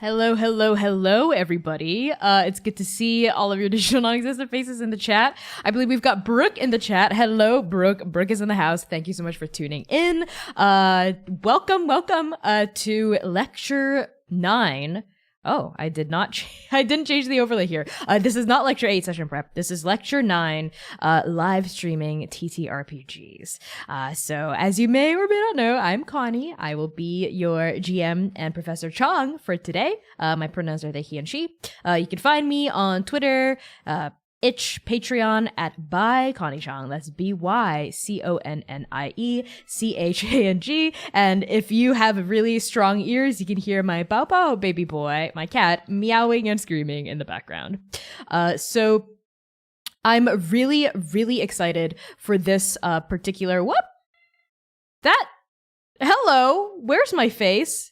Hello, hello, hello, everybody. It's good to see all of your digital non-existent faces in the chat. I believe we've got Brooke in the chat. Hello, Brooke. Brooke is in the house. Thank you so much for tuning in. Welcome to Lecture 9. Oh, I didn't change the overlay here. This is not Lecture 8 session prep. This is Lecture 9, live streaming TTRPGs. So as you may or may not know, I'm Connie. I will be your GM and Professor Chong for today. My pronouns are they, he, and she. You can find me on Twitter, Patreon at by Connie Chong. That's BYCONNIECHANG. And if you have really strong ears, you can hear my Bao Bao baby boy, my cat, meowing and screaming in the background. So I'm really, really excited for this particular hello, where's my face?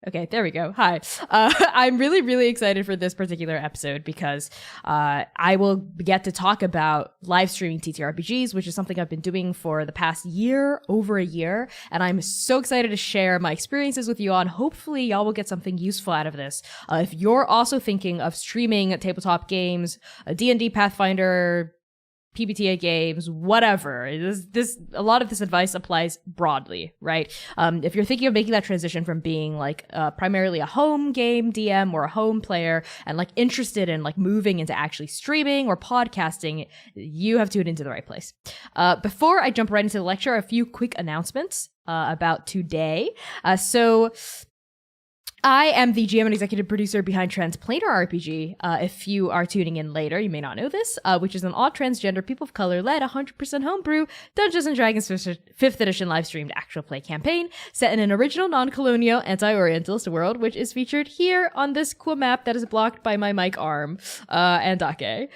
Okay, there we go. Hi. I'm really, really excited for this particular episode because I will get to talk about live streaming TTRPGs, which is something I've been doing for the past over a year. And I'm so excited to share my experiences with you on. Hopefully, y'all will get something useful out of this. If you're also thinking of streaming tabletop games, D&D, Pathfinder, PBTA games, whatever. A lot of this advice applies broadly, right? If you're thinking of making that transition from being like primarily a home game DM or a home player and like interested in like moving into actually streaming or podcasting, you have tuned into the right place. Before I jump right into the lecture, a few quick announcements about today. I am the GM and executive producer behind Transplanar RPG. If you are tuning in later, you may not know this, which is an all transgender, people of color led 100% homebrew Dungeons and Dragons 5th edition live streamed actual play campaign set in an original non-colonial anti-orientalist world, which is featured here on this cool map that is blocked by my mic arm and Dake.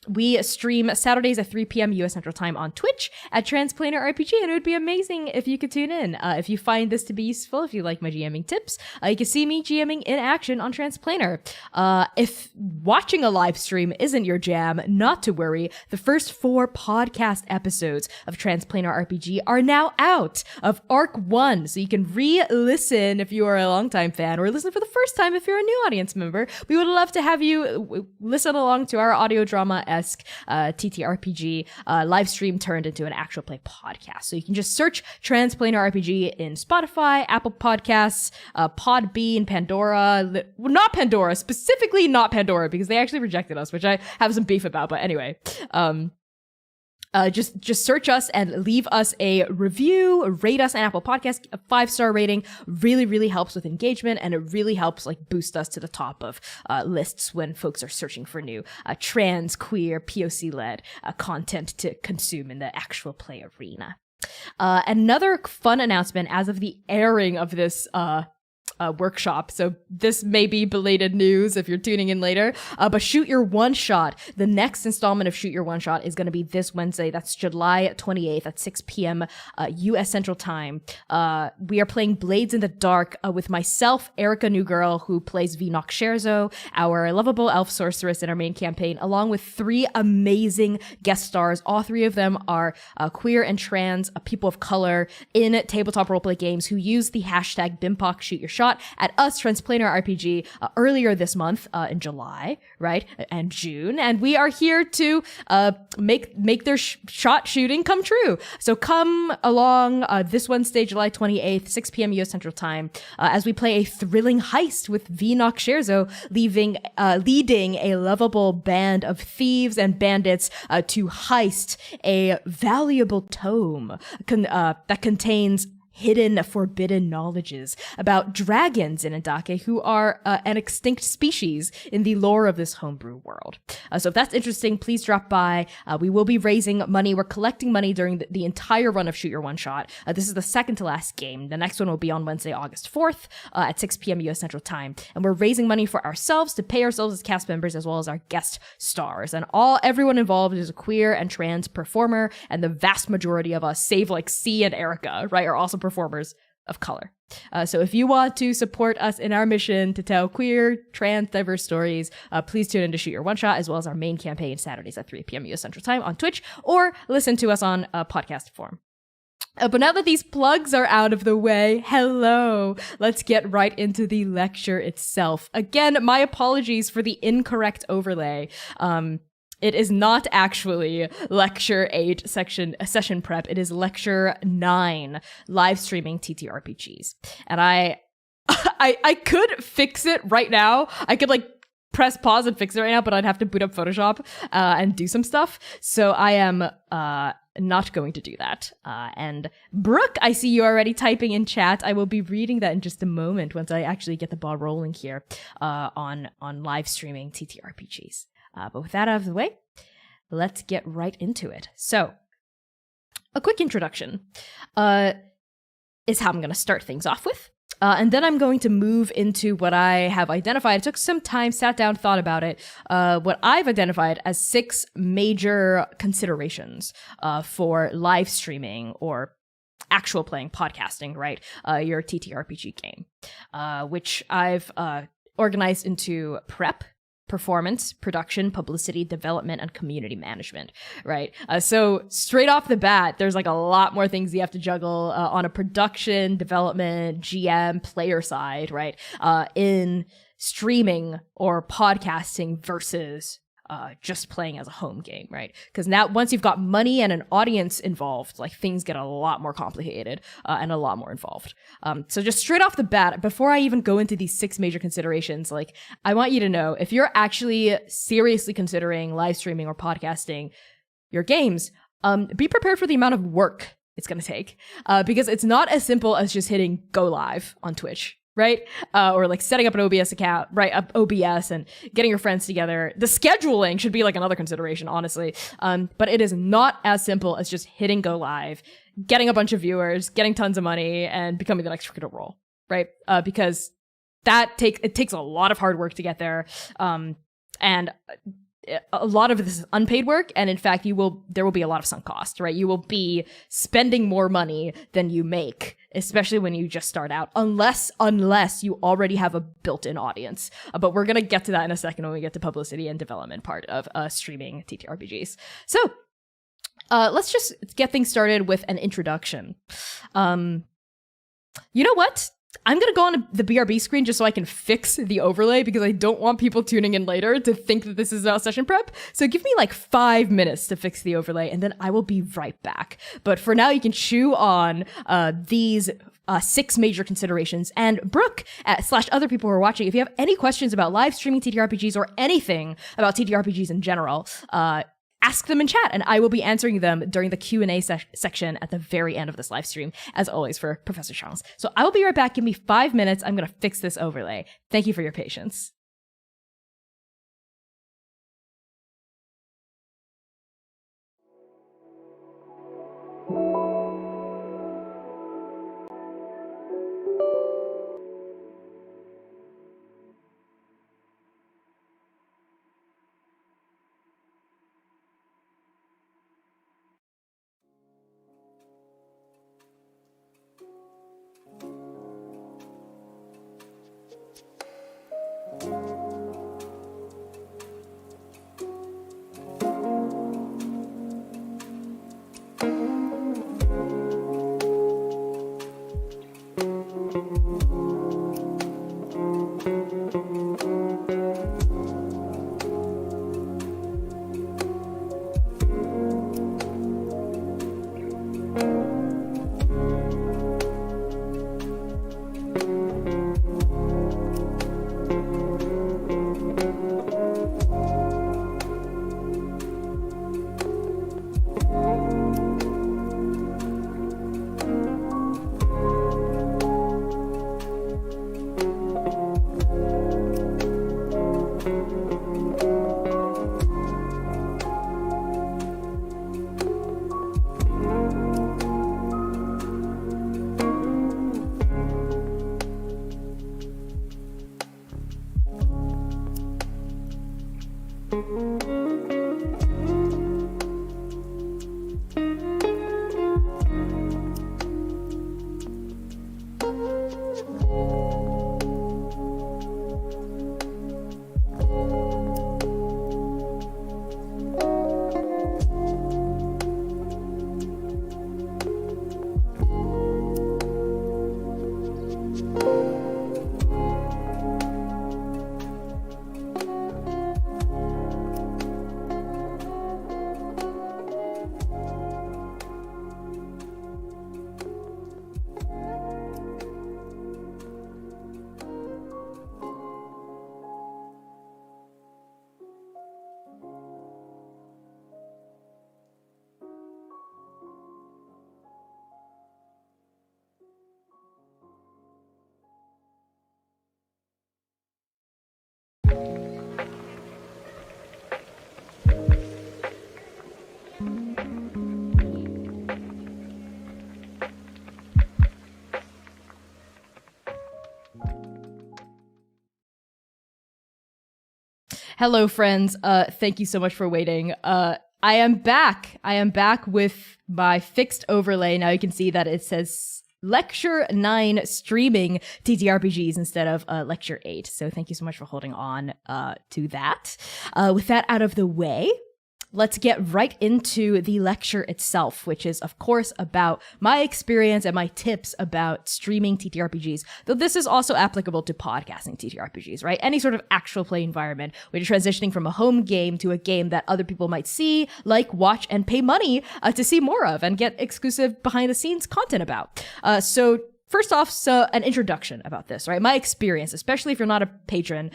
We stream Saturdays at 3 p.m. U.S. Central Time on Twitch at Transplanar RPG, and it would be amazing if you could tune in. If you find this to be useful, if you like my GMing tips, you can see me GMing in action on Transplanar. If watching a live stream isn't your jam, not to worry. The first 4 podcast episodes of Transplanar RPG are now out of Arc 1, so you can re-listen if you are a longtime fan, or listen for the first time if you're a new audience member. We would love to have you listen along to our audio drama TTRPG live stream turned into an actual play podcast. So you can just search Transplanar RPG in Spotify, Apple Podcasts, Podbean, Pandora, not Pandora, specifically not Pandora, because they actually rejected us, which I have some beef about. But anyway, just search us and leave us a review, rate us on Apple Podcasts. A 5-star rating really, really helps with engagement, and it really helps like boost us to the top of lists when folks are searching for new trans, queer, POC-led content to consume in the actual play arena. Another fun announcement as of the airing of this workshop. So this may be belated news if you're tuning in later, but Shoot Your One Shot, the next installment of Shoot Your One Shot is going to be this Wednesday. That's July 28th at 6 p.m. U.S. Central Time. We are playing Blades in the Dark with myself, Erica Newgirl, who plays Vinoc Scherzo, our lovable elf sorceress in our main campaign, along with 3 amazing guest stars. All 3 of them are queer and trans people of color in tabletop roleplay games who use the hashtag BIMPOC Shoot Your Shot at us, Transplanar RPG, earlier this month in July, right, and June, and we are here to make their shot shooting come true. So come along this Wednesday, July 28th, 6 p.m. U.S. Central Time, as we play a thrilling heist with Vinoc Scherzo leading a lovable band of thieves and bandits to heist a valuable tome that contains hidden, forbidden knowledges about dragons in Indake, who are an extinct species in the lore of this homebrew world. So if that's interesting, please drop by. We will be raising money. We're collecting money during the entire run of Shoot Your One Shot. This is the second to last game. The next one will be on Wednesday, August 4th at 6 p.m. U.S. Central Time. And we're raising money for ourselves to pay ourselves as cast members as well as our guest stars. And everyone involved is a queer and trans performer, and the vast majority of us, save like C and Erica, right, are also performers of color. So if you want to support us in our mission to tell queer, trans, diverse stories, please tune in to Shoot Your One Shot, as well as our main campaign Saturdays at 3 p.m. U.S. Central Time on Twitch, or listen to us on podcast form. But now that these plugs are out of the way, hello, let's get right into the lecture itself. Again, my apologies for the incorrect overlay. It is not actually lecture 8 session prep. It is lecture 9, live streaming TTRPGs. And I could fix it right now. I could like press pause and fix it right now, but I'd have to boot up Photoshop and do some stuff. So I am not going to do that. And Brooke, I see you already typing in chat. I will be reading that in just a moment once I actually get the ball rolling here on live streaming TTRPGs. But with that out of the way, let's get right into it. So, a quick introduction is how I'm going to start things off with. And then I'm going to move into what I have identified. I took some time, sat down, thought about it. What I've identified as 6 major considerations for live streaming or actual playing, podcasting, right? Your TTRPG game, which I've organized into prep, performance, production, publicity, development, and community management, right? So straight off the bat, there's like a lot more things you have to juggle on a production, development, GM, player side, right? In streaming or podcasting versus just playing as a home game, right? Because now once you've got money and an audience involved, like things get a lot more complicated and a lot more involved. So just straight off the bat, before I even go into these 6 major considerations, like I want you to know if you're actually seriously considering live streaming or podcasting your games, be prepared for the amount of work it's going to take because it's not as simple as just hitting go live on Twitch. Right? Or like setting up an OBS account, right? OBS and getting your friends together. The scheduling should be like another consideration, honestly. But it is not as simple as just hitting go live, getting a bunch of viewers, getting tons of money, and becoming the next critical role, right? Because it takes a lot of hard work to get there. And a lot of this is unpaid work, and in fact, there will be a lot of sunk cost, right? You will be spending more money than you make, especially when you just start out, unless you already have a built-in audience. But we're gonna get to that in a second when we get to publicity and development part of streaming TTRPGs. So let's just get things started with an introduction. You know what? I'm going to go on the BRB screen just so I can fix the overlay because I don't want people tuning in later to think that this is a session prep. So give me like 5 minutes to fix the overlay and then I will be right back. But for now, you can chew on these 6 major considerations. And Brooke / other people who are watching, if you have any questions about live streaming TTRPGs or anything about TTRPGs in general, ask them in chat, and I will be answering them during the Q&A section at the very end of this live stream, as always, for Professor Chang's. So I will be right back. Give me 5 minutes. I'm going to fix this overlay. Thank you for your patience. Hello, friends. Thank you so much for waiting. I am back. I am back with my fixed overlay. Now you can see that it says Lecture 9 streaming TTRPGs instead of Lecture 8. So thank you so much for holding on to that. With that out of the way, let's get right into the lecture itself, which is, of course, about my experience and my tips about streaming TTRPGs, though this is also applicable to podcasting TTRPGs, right? Any sort of actual play environment where you're transitioning from a home game to a game that other people might see, like, watch, and pay money to see more of and get exclusive behind-the-scenes content about. So first off, an introduction about this, right? My experience, especially if you're not a patron,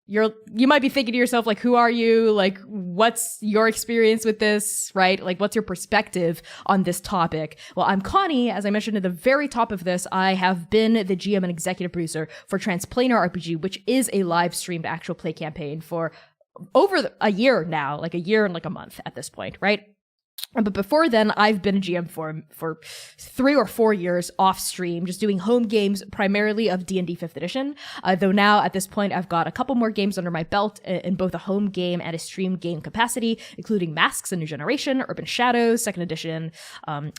you might be thinking to yourself, like, who are you? Like, what's your experience with this, right? Like, what's your perspective on this topic? Well, I'm Connie. As I mentioned at the very top of this, I have been the GM and executive producer for Transplanar RPG, which is a live streamed actual play campaign for over a year now, like a year and like a month at this point, right? But before then, I've been a GM for 3 or 4 years off stream, just doing home games primarily of D&D 5th edition. Though now at this point, I've got a couple more games under my belt in both a home game and a stream game capacity, including Masks: A New Generation, Urban Shadows 2nd edition,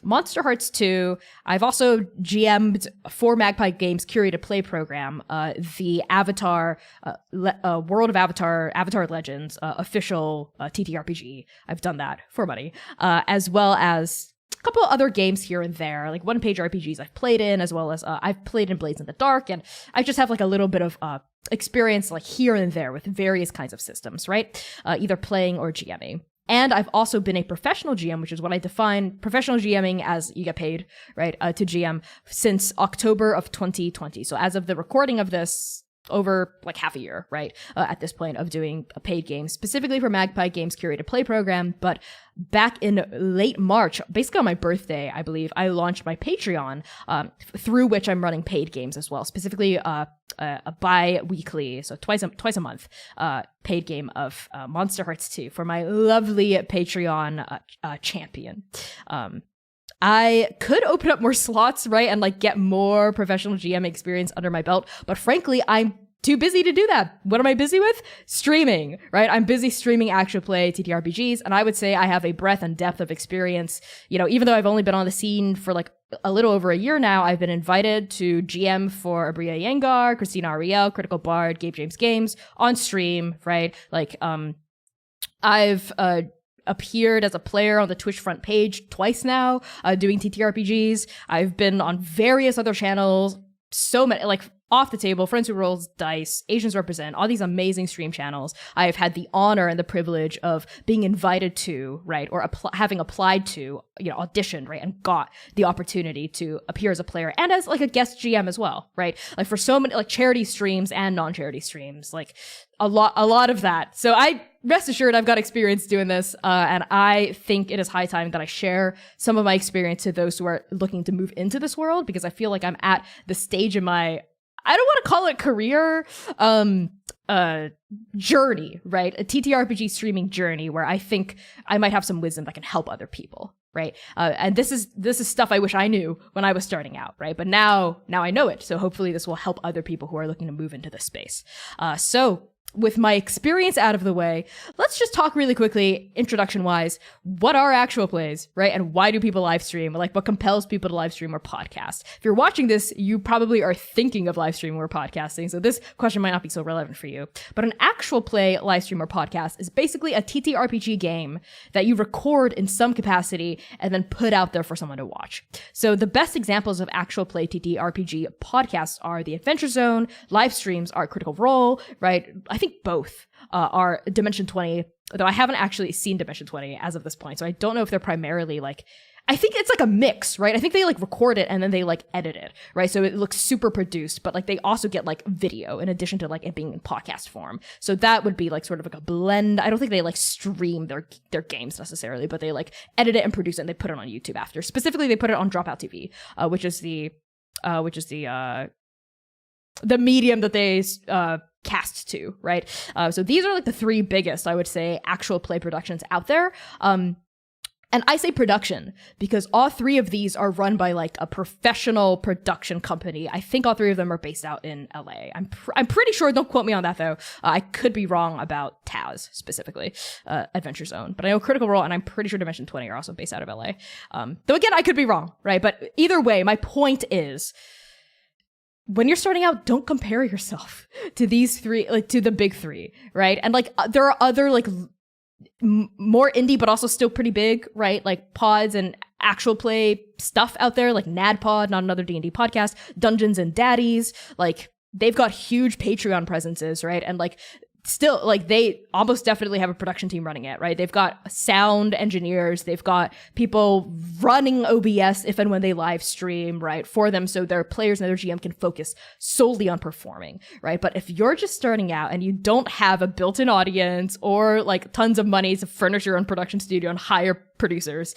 Monster Hearts 2. I've also GM'd for Magpie Games curated play program, the Avatar, World of Avatar Legends official TTRPG. I've done that for money. As well as a couple of other games here and there, like one-page RPGs I've played in, as well as I've played in Blades in the Dark, and I just have like a little bit of experience like here and there with various kinds of systems, right? Either playing or GMing. And I've also been a professional GM, which is what I define professional GMing as you get paid, right, to GM since October of 2020. So as of the recording of this, over like half a year, right, at this point of doing a paid game, specifically for Magpie Games curated play program. But back in late March, basically on my birthday, I believe, I launched my Patreon, through which I'm running paid games as well, specifically a bi-weekly, so twice a month, paid game of Monster Hearts 2 for my lovely Patreon champion. I could open up more slots, right, and like get more professional GM experience under my belt, but frankly, I'm too busy to do that. What am I busy with? Streaming, right? I'm busy streaming actual play TTRPGs, and I would say I have a breadth and depth of experience. You know, even though I've only been on the scene for like a little over a year now, I've been invited to GM for Abria Yengar, Christina Ariel, Critical Bard, Gabe James Games on stream, right? Like, I've appeared as a player on the Twitch front page twice now, doing TTRPGs. I've been on various other channels, so many, like Off the Table, Friends Who Rolls Dice, Asians Represent, all these amazing stream channels. I've had the honor and the privilege of being invited to, right, or having applied to, you know, auditioned, right, and got the opportunity to appear as a player and as like a guest GM as well, right? Like for so many like charity streams and non-charity streams, like a lot of that. So I rest assured I've got experience doing this, and I think it is high time that I share some of my experience to those who are looking to move into this world, because I feel like I'm at the stage in my, I don't want to call it career, journey, right? A TTRPG streaming journey where I think I might have some wisdom that can help other people, right? And this is stuff I wish I knew when I was starting out, right? But now I know it. So hopefully this will help other people who are looking to move into this space. So with my experience out of the way, let's just talk really quickly, introduction-wise, what are actual plays, right? And why do people live stream? Like, what compels people to live stream or podcast? If you're watching this, you probably are thinking of live streaming or podcasting, so this question might not be so relevant for you. But an actual play, live stream, or podcast is basically a TTRPG game that you record in some capacity and then put out there for someone to watch. So the best examples of actual play TTRPG podcasts are The Adventure Zone, live streams are Critical Role, right? I think both are Dimension 20, though I haven't actually seen Dimension 20 as of this point, so I don't know if they're primarily like, I think it's like a mix, right? I think they like record it and then they like edit it, right? So it looks super produced, but like they also get like video in addition to like it being in podcast form. So that would be like sort of like a blend. I don't think they like stream their games necessarily, but they like edit it and produce it and they put it on YouTube after. Specifically, they put it on Dropout TV, which is the medium that they cast to, right? So these are like the three biggest, I would say, actual play productions out there. And I say production because all three of these are run by like a professional production company. I think all three of them are based out in LA. I'm pretty sure. Don't quote me on that though. I could be wrong about Taz specifically, Adventure Zone. But I know Critical Role and I'm pretty sure Dimension 20 are also based out of LA. Though again, I could be wrong, right? But either way, my point is, when you're starting out, don't compare yourself to these three, like to the big three, right? And like there are other like more indie, but also still pretty big, right? Like pods and actual play stuff out there, like NADPod, not another D&D podcast, Dungeons and Daddies, like they've got huge Patreon presences, right? And like still, like they almost definitely have a production team running it, right? They've got sound engineers, they've got people running OBS if and when they live stream, right, for them, so their players and their GM can focus solely on performing, right? But if you're just starting out and you don't have a built-in audience or like tons of money to furnish your own production studio and hire producers,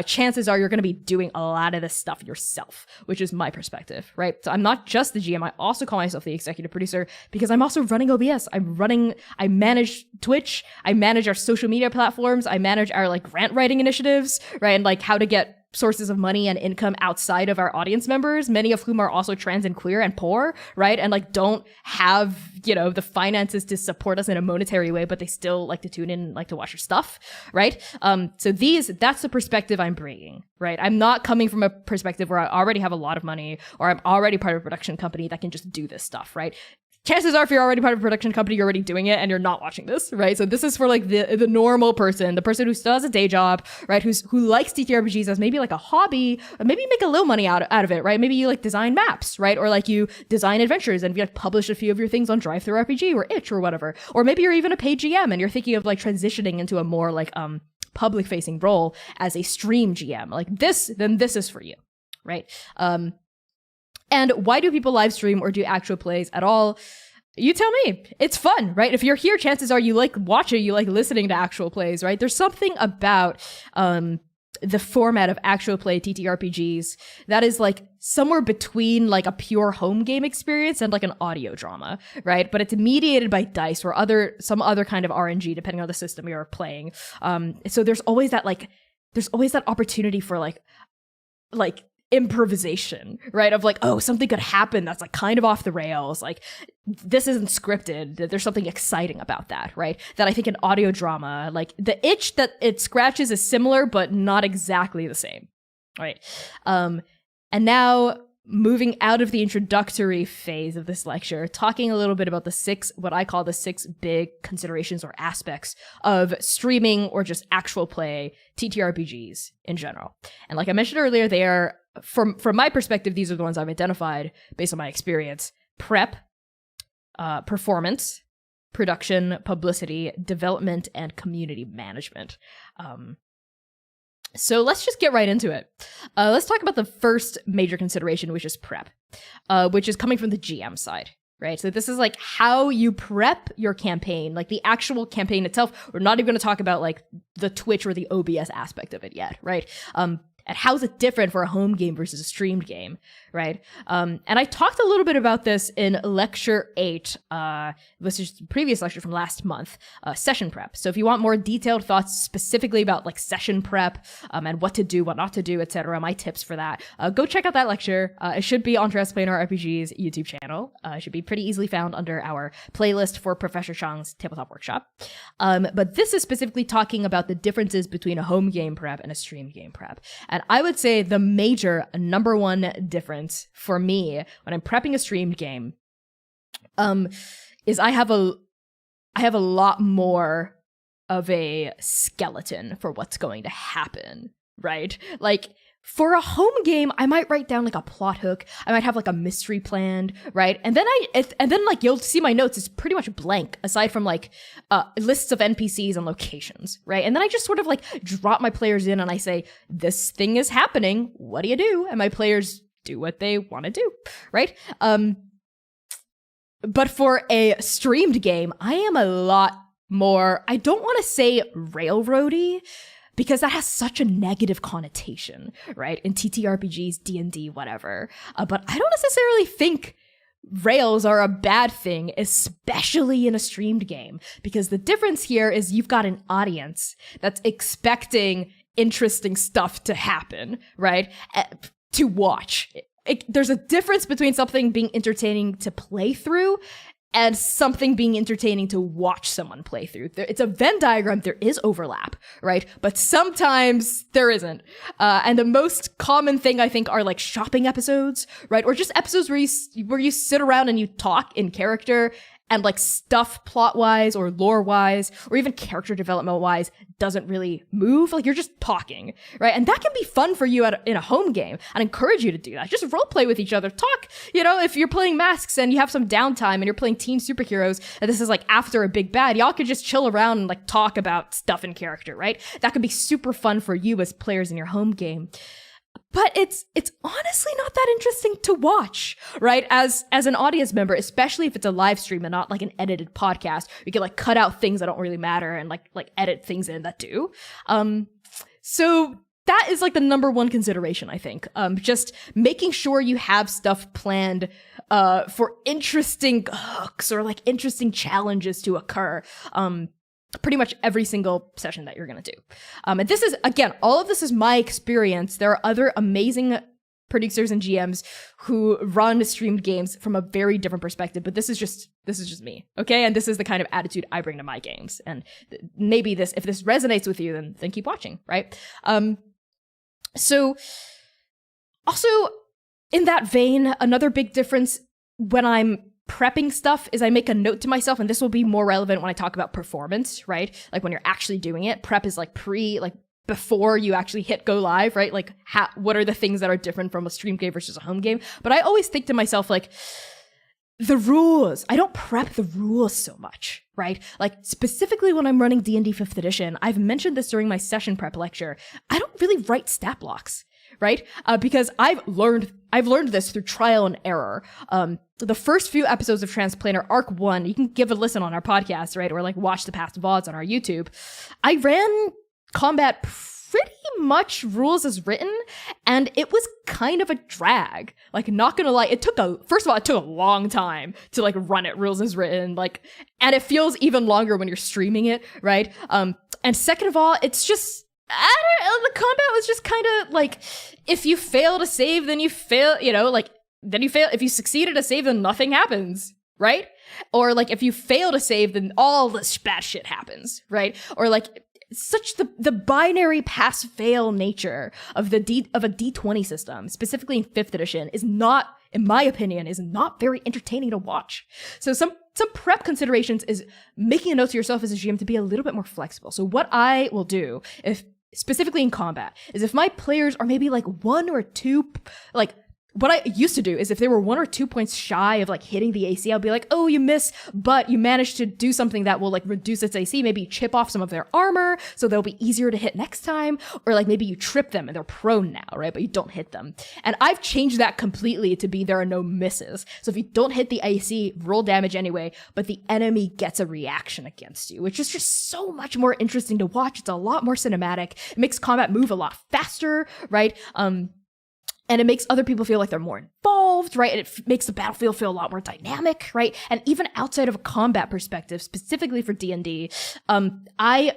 chances are you're going to be doing a lot of this stuff yourself, which is my perspective, right? So I'm not just the GM, I also call myself the executive producer because I'm also running OBS. I manage Twitch, I manage our social media platforms, I manage our like grant writing initiatives, right? And like how to get sources of money and income outside of our audience members, many of whom are also trans and queer and poor, right? And like don't have, you know, the finances to support us in a monetary way, but they still like to tune in and like to watch our stuff, right? So that's the perspective I'm bringing, right? I'm not coming from a perspective where I already have a lot of money or I'm already part of a production company that can just do this stuff, right? Chances are if you're already part of a production company, you're already doing it and you're not watching this, right? So this is for like the normal person, the person who still has a day job, right? Who likes TTRPGs as maybe like a hobby, or maybe make a little money out of it, right? Maybe you like design maps, right? Or like you design adventures and you like publish a few of your things on DriveThruRPG or Itch or whatever. Or maybe you're even a paid GM and you're thinking of like transitioning into a more like public facing role as a stream GM. Like this, then this is for you, right? And why do people live stream or do actual plays at all? You tell me. It's fun, right? If you're here, chances are you like watching, you like listening to actual plays, right? There's something about the format of actual play TTRPGs that is like somewhere between like a pure home game experience and like an audio drama, right? But it's mediated by dice or some other kind of RNG depending on the system you're playing. So there's always that opportunity for like improvisation, right? Of like, oh, something could happen that's like kind of off the rails. Like this isn't scripted. There's something exciting about that, right? That I think an audio drama, like the itch that it scratches is similar, but not exactly the same, right? And now moving out of the introductory phase of this lecture, talking a little bit about what I call the six big considerations or aspects of streaming or just actual play TTRPGs in general. And like I mentioned earlier, they are, from my perspective, these are the ones I've identified based on my experience: prep, performance, production, publicity, development, and community management. So let's just get right into it. Let's talk about the first major consideration, which is prep, which is coming from the GM side, right? So this is like how you prep your campaign, like the actual campaign itself. We're not even going to talk about like the Twitch or the OBS aspect of it yet, right? And how's it different for a home game versus a streamed game, right? And I talked a little bit about this in lecture 8, this is the previous lecture from last month, session prep. So if you want more detailed thoughts specifically about like session prep and what to do, what not to do, etc., my tips for that, go check out that lecture. It should be on Transplanar RPG's YouTube channel. It should be pretty easily found under our playlist for Professor Chang's Tabletop Workshop. But this is specifically talking about the differences between a home game prep and a streamed game prep. And I would say the major number one difference for me when I'm prepping a streamed game is I have a lot more of a skeleton for what's going to happen, right? Like for a home game, I might write down like a plot hook. I might have like a mystery planned, right? And then like you'll see my notes is pretty much blank aside from like lists of NPCs and locations, right? And then I just sort of like drop my players in and I say, this thing is happening. What do you do? And my players do what they want to do, right? But for a streamed game, I am a lot more, I don't want to say railroady, because that has such a negative connotation, right? In TTRPGs, D&D, whatever. But I don't necessarily think rails are a bad thing, especially in a streamed game, because the difference here is you've got an audience that's expecting interesting stuff to happen, right? To watch. There's a difference between something being entertaining to play through and something being entertaining to watch someone play through. It's a Venn diagram. There is overlap, right? But sometimes there isn't. And the most common thing I think are like shopping episodes, right? Or just episodes where you sit around and you talk in character, and like stuff plot-wise or lore-wise or even character development-wise doesn't really move. Like you're just talking, right? And that can be fun for you in a home game. I'd encourage you to do that. Just roleplay with each other. Talk, if you're playing Masks and you have some downtime and you're playing team superheroes and this is like after a big bad, y'all could just chill around and like talk about stuff in character, right? That could be super fun for you as players in your home game. But it's honestly not that interesting to watch, right? As an audience member, especially if it's a live stream and not like an edited podcast, you can like cut out things that don't really matter and like edit things in that do. So that is like the number one consideration, I think. Just making sure you have stuff planned for interesting hooks or like interesting challenges to occur. Pretty much every single session that you're going to do. And this is, again, all of this is my experience. There are other amazing producers and GMs who run streamed games from a very different perspective, but this is just me, okay? And this is the kind of attitude I bring to my games. And maybe if this resonates with you, then keep watching, right? So also in that vein, another big difference when I'm prepping stuff is I make a note to myself, and this will be more relevant when I talk about performance, right? Like when you're actually doing it. Prep is like before you actually hit go live, right? Like what are the things that are different from a stream game versus a home game? But I always think to myself, like, the rules. I don't prep the rules so much, right? Like specifically when I'm running D&D 5th edition, I've mentioned this during my session prep lecture. I don't really write stat blocks, right? Because I've learned this through trial and error. The first few episodes of Transplanar Arc 1, you can give a listen on our podcast, right? Or like watch the past VODs on our YouTube. I ran combat pretty much rules as written, and it was kind of a drag. Like, not gonna lie, first of all, it took a long time to like run it rules as written, like, and it feels even longer when you're streaming it, right? And second of all, it's just, the combat was just kind of like, if you fail to save, then you fail, then you fail. If you succeed at a save, then nothing happens, right? Or like, if you fail to save, then all this bad shit happens, right? Or like, such the binary pass-fail nature of a D20 system, specifically in 5th edition, is not, in my opinion, is not very entertaining to watch. So some prep considerations is making a note to yourself as a GM to be a little bit more flexible. So what I will do, specifically in combat, is if my players are maybe like 1 or 2, like, what I used to do is if they were 1 or 2 points shy of like hitting the AC, I'll be like, oh, you miss, but you managed to do something that will like reduce its AC. Maybe you chip off some of their armor so they'll be easier to hit next time. Or like maybe you trip them and they're prone now, right? But you don't hit them. And I've changed that completely to be there are no misses. So if you don't hit the AC, roll damage anyway, but the enemy gets a reaction against you, which is just so much more interesting to watch. It's a lot more cinematic. It makes combat move a lot faster, right? And it makes other people feel like they're more involved, right? And it makes the battlefield feel a lot more dynamic, right? And even outside of a combat perspective, specifically for D&D, I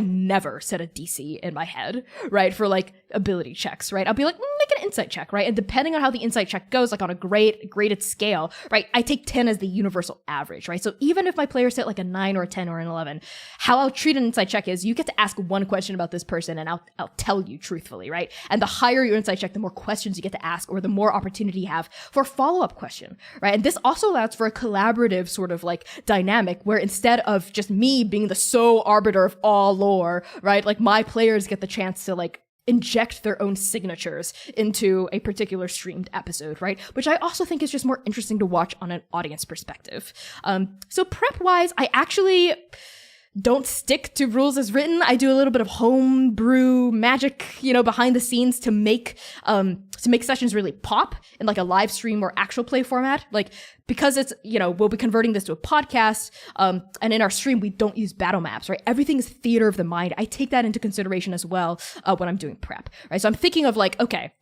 never set a DC in my head, right? For like ability checks, right? I'll be like, make an insight check, right? And depending on how the insight check goes, like on a graded scale, right? I take 10 as the universal average, right? So even if my players hit like a 9 or a 10 or an 11, how I'll treat an insight check is you get to ask one question about this person and I'll tell you truthfully, right? And the higher your insight check, the more questions you get to ask or the more opportunity you have for a follow-up question, right? And this also allows for a collaborative sort of like dynamic where instead of just me being the sole arbiter of all lore, right? Like my players get the chance to like inject their own signatures into a particular streamed episode, right? Which I also think is just more interesting to watch on an audience perspective. So prep-wise, I actually don't stick to rules as written. I do a little bit of homebrew magic, behind the scenes to make sessions really pop in like a live stream or actual play format. Like, because it's, we'll be converting this to a podcast, and in our stream, we don't use battle maps, right? Everything is theater of the mind. I take that into consideration as well, when I'm doing prep, right? So I'm thinking of like, okay,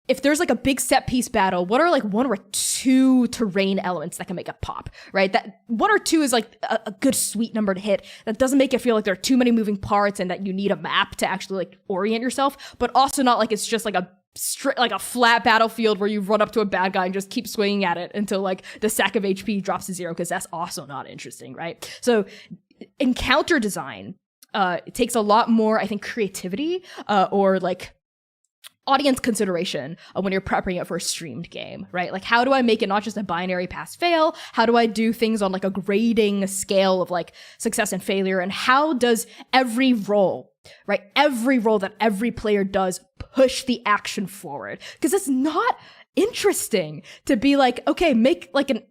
if there's like a big set piece battle, what are like 1 or 2 terrain elements that can make it pop, right? That 1 or 2 is like a good sweet number to hit. That doesn't make it feel like there are too many moving parts and that you need a map to actually like orient yourself, but also not like it's just like a flat battlefield where you run up to a bad guy and just keep swinging at it until like the sack of HP drops to 0, because that's also not interesting, right? So encounter design, it takes a lot more, I think, creativity, or like audience consideration when you're prepping it for a streamed game, right? Like, how do I make it not just a binary pass fail? How do I do things on like a grading scale of like success and failure? And how does every roll, right? Every roll that every player does push the action forward? Because it's not interesting to be like, okay, make like an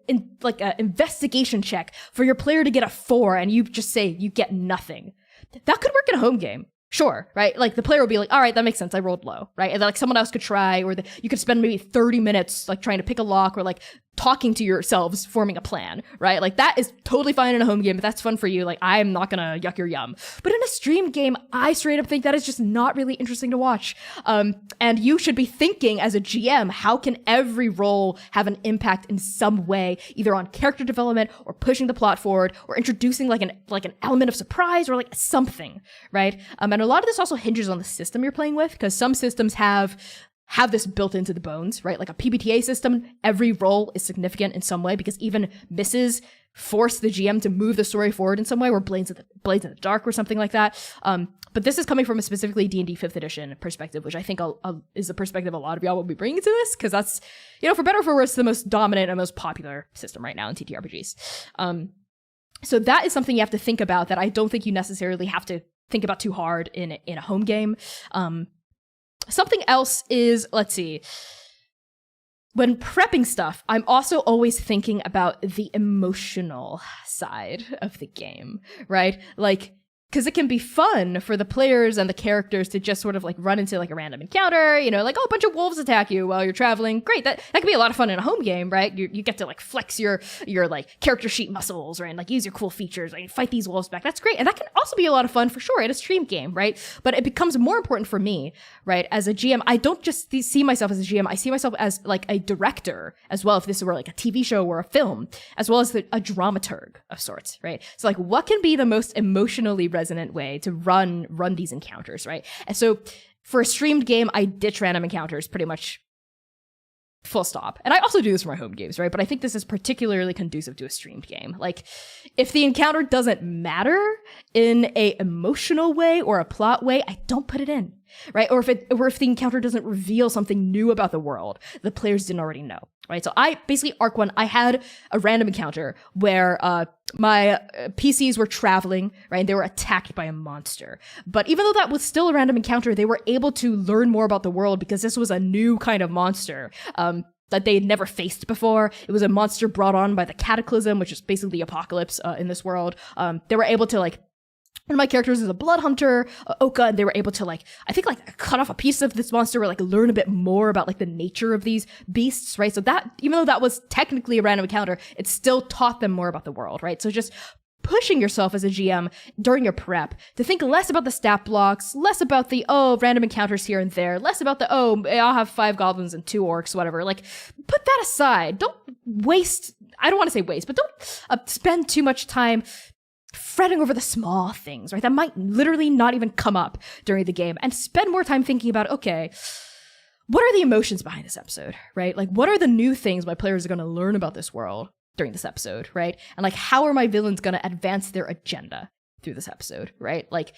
investigation check for your player to get a 4 and you just say you get nothing. That could work in a home game. Sure, right? Like the player will be like, all right, that makes sense. I rolled low, right? And then, like someone else could try, or you could spend maybe 30 minutes like trying to pick a lock or like talking to yourselves, forming a plan, right? Like that is totally fine in a home game. If that's fun for you, like I'm not gonna yuck your yum. But in a stream game, I straight up think that is just not really interesting to watch. And you should be thinking as a GM, how can every role have an impact in some way, either on character development or pushing the plot forward or introducing like an element of surprise or like something, right? And a lot of this also hinges on the system you're playing with, because some systems have this built into the bones, right? Like a PBTA system, every roll is significant in some way because even misses force the GM to move the story forward in some way, or Blades in the Dark or something like that. But this is coming from a specifically D&D 5th edition perspective, which I think is the perspective a lot of y'all will be bringing to this, because that's, for better or for worse, the most dominant and most popular system right now in TTRPGs. So that is something you have to think about that I don't think you necessarily have to think about too hard in a home game. Something else is, let's see, when prepping stuff, I'm also always thinking about the emotional side of the game, right? Like, because it can be fun for the players and the characters to just sort of like run into like a random encounter, like, oh, a bunch of wolves attack you while you're traveling. Great. That can be a lot of fun in a home game, right? You get to like flex your like character sheet muscles, right? And like use your cool features, like fight these wolves back. That's great. And that can also be a lot of fun for sure in a stream game, right? But it becomes more important for me, right? As a GM, I don't just see myself as a GM. I see myself as like a director as well, if this were like a TV show or a film, as well as a dramaturg of sorts, right? So like, what can be the most emotionally resonant way to run these encounters, right? And so for a streamed game, I ditch random encounters pretty much full stop. And I also do this for my home games, right? But I think this is particularly conducive to a streamed game. Like, if the encounter doesn't matter in a emotional way or a plot way, I don't put it in, right? Or if the encounter doesn't reveal something new about the world the players didn't already know, right? So I basically, arc 1, I had a random encounter where my PCs were traveling, right? And they were attacked by a monster. But even though that was still a random encounter, they were able to learn more about the world because this was a new kind of monster that they had never faced before. It was a monster brought on by the cataclysm, which is basically the apocalypse in this world. They were able to like, one of my characters is a blood hunter, Oka, and they were able to like, I think like cut off a piece of this monster or like learn a bit more about like the nature of these beasts, right? So that, even though that was technically a random encounter, it still taught them more about the world, right? So just pushing yourself as a GM during your prep to think less about the stat blocks, less about the, random encounters here and there, less about the, I'll have 5 goblins and 2 orcs, whatever. Like, put that aside. Don't waste, I don't want to say waste, but don't spend too much time fretting over the small things, right? That might literally not even come up during the game, and spend more time thinking about, okay, what are the emotions behind this episode, right? Like, what are the new things my players are going to learn about this world during this episode, right? And like, how are my villains going to advance their agenda through this episode, right? Like,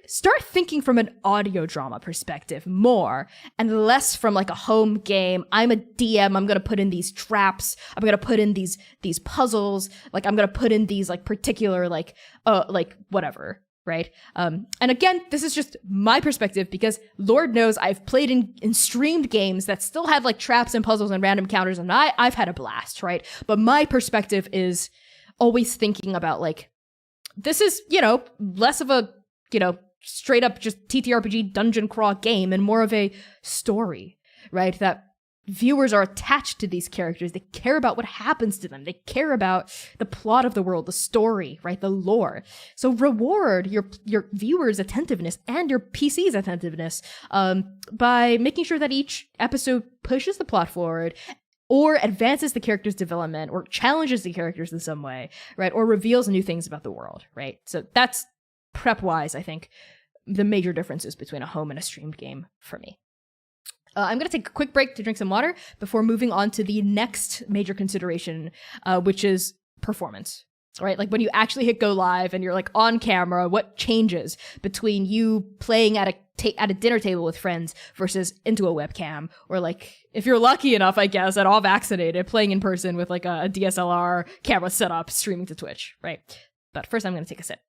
start thinking from an audio drama perspective more and less from like a home game. I'm a DM, I'm going to put in these traps, I'm going to put in these puzzles, like I'm going to put in these like particular like whatever, right? And again, this is just my perspective because Lord knows I've played in streamed games that still had like traps and puzzles and random counters, and I've had a blast, right? But my perspective is always thinking about like, this is, less of a, straight up just TTRPG dungeon crawl game and more of a story, right? That viewers are attached to these characters. They care about what happens to them. They care about the plot of the world, the story, right? The lore. So reward your viewers' attentiveness and your PC's attentiveness by making sure that each episode pushes the plot forward or advances the character's development or challenges the characters in some way, right? Or reveals new things about the world, right? So that's prep-wise, I think, the major differences between a home and a streamed game for me. I'm going to take a quick break to drink some water before moving on to the next major consideration, which is performance, right? Like when you actually hit go live and you're like on camera, what changes between you playing at a dinner table with friends versus into a webcam, or like if you're lucky enough, I guess, and all vaccinated, playing in person with like a DSLR camera setup, streaming to Twitch, right? But first I'm going to take a sip.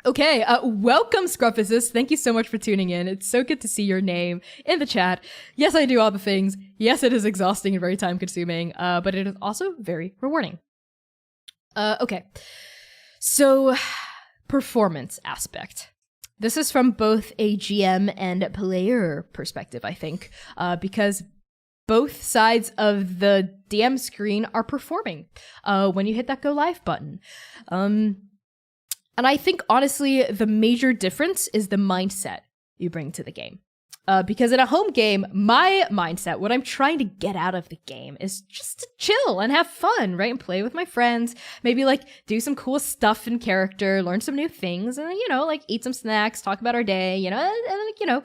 Okay, welcome, Scruffuses. Thank you so much for tuning in. It's so good to see your name in the chat. Yes, I do all the things. Yes, it is exhausting and very time-consuming, but it is also very rewarding. Okay, so performance aspect. This is from both a GM and player perspective, I think, because both sides of the DM screen are performing when you hit that go live button. And I think, honestly, the major difference is the mindset you bring to the game. Because in a home game, my mindset, what I'm trying to get out of the game is just to chill and have fun, right? And play with my friends, maybe like do some cool stuff in character, learn some new things, and, you know, like eat some snacks, talk about our day, you know, and then, you know,